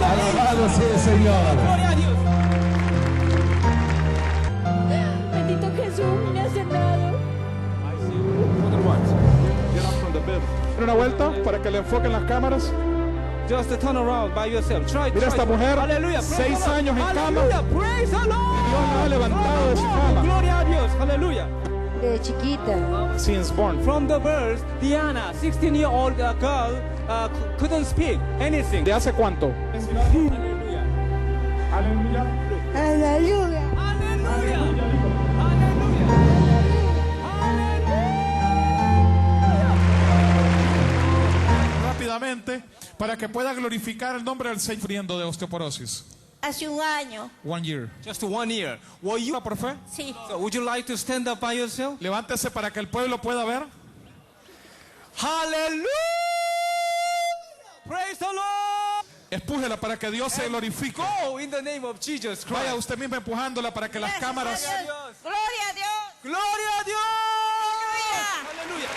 Alabado sea el Señor. Gloria a Dios. Bendito Jesús, me ha sanado. Una vuelta para que le enfoquen las cámaras. Just turn around by yourself. Try. Mira esta mujer, Hallelujah. 6 años en cama. Hallelujah. Praise the Lord. Dios la ha levantado de su cama. Gloria a Dios. Hallelujah. De chiquita. Since born. From the birth, Diana, 16-year-old girl, couldn't speak anything. ¿De hace cuánto? Hallelujah. Aleluya. Aleluya. Hallelujah. Rápidamente, para que pueda glorificar el nombre del Señor sufriendo de osteoporosis. Hace un año. 1 year. Just 1 year. Were you ¿Por fe? Sí. So would you like to stand up by yourself? Levántese para que el pueblo pueda ver. Hallelujah! Praise the Lord! Empújela para que Dios se glorifique. Go in the name of Jesus Christ. Vaya usted misma empujándola para que las Gracias cámaras... a Dios. Gloria a Dios. Gloria a Dios! Aleluya. Aleluya.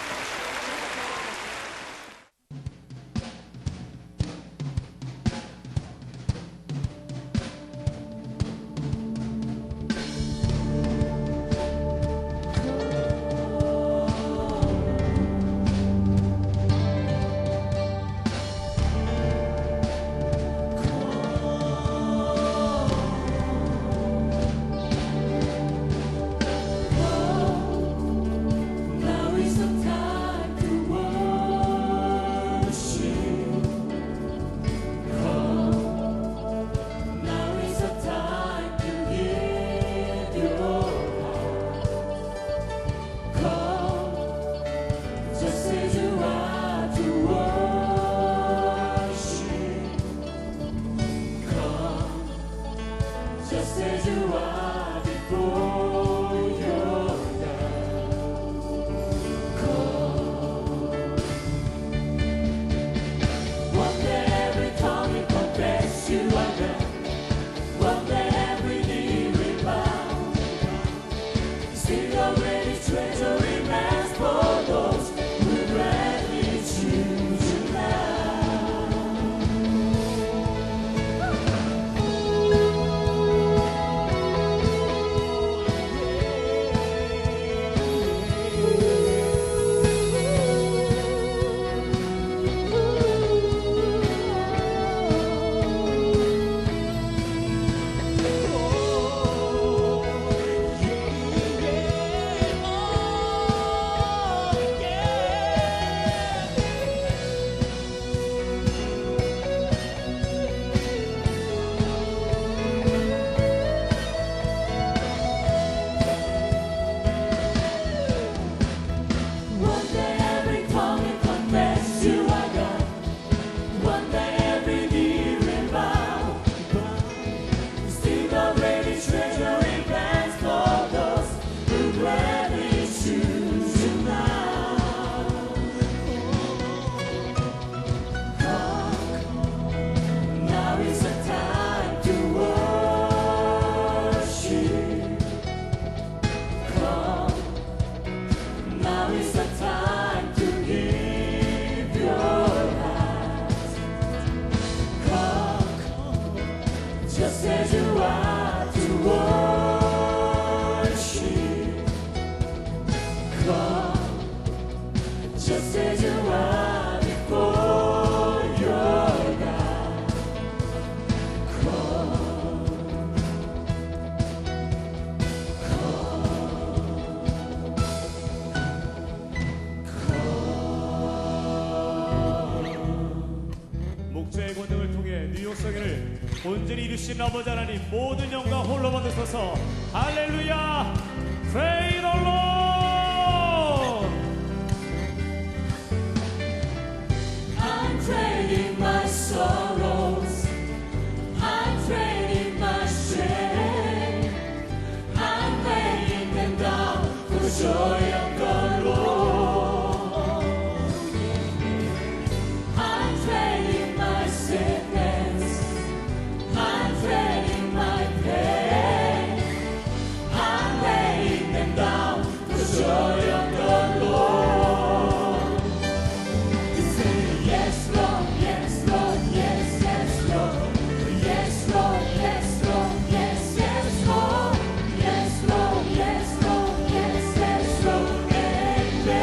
목자의 권능을 통해 뉴욕 성회를 온전히 이루신 아버지 하나님 모든 영광 홀로 받으소서. 할렐루야. Praise the Lord. I'm trading my sorrows, I'm trading my shame, I'm laying them down for joy. joy of the Lord. I'm trading my sickness, I'm trading my pain, I'm laying them down for the joy of the Lord. You say yes, Lord, yes, Lord, yes, yes, Lord, yes, Lord, yes, Lord, yes, yes, Lord, yes, Lord, yes, Lord, yes, yes, Lord, amen.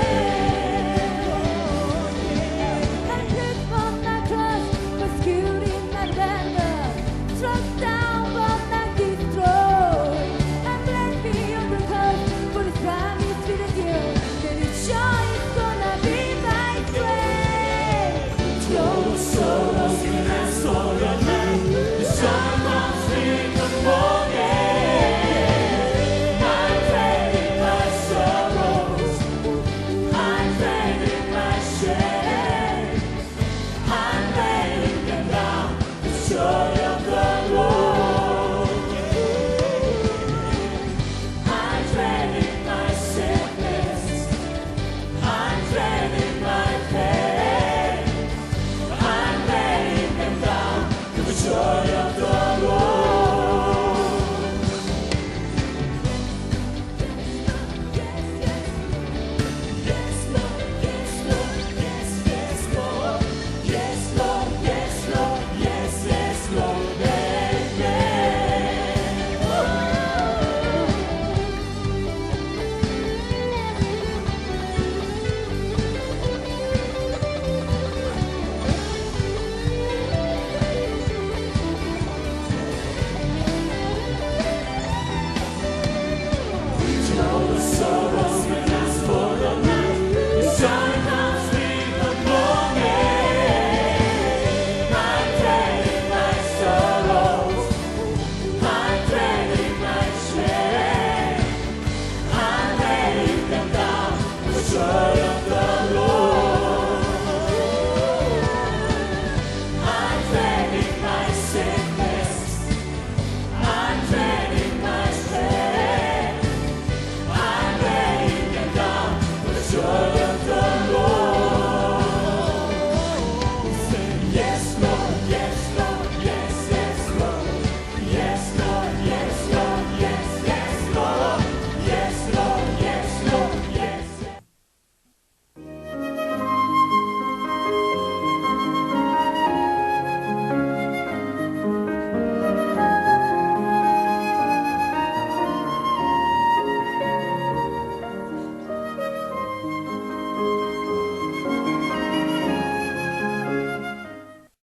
And look on the cross, rescued in the abandon, struck down but not destroyed. And blessed be on the cross, for His promise to the dear, that His joy is gonna be my strength. Your sorrows can last all your life. The sun comes in the morning. I'm trading my sorrows, I'm trading my shame, I'm laying them down for the joy of the Lord. I'm trading my sickness, I'm trading my pain, I'm laying them down for the joy of the Lord. Yes, Lord, yes, Lord, yes, yes, Lord. Yes, Lord, yes, Lord, yes, yes, Lord, Your sorrows will last for the night. The sun comes with the morning. I'm trading my sorrows, I'm trading my shame, I'm laying them down for the joy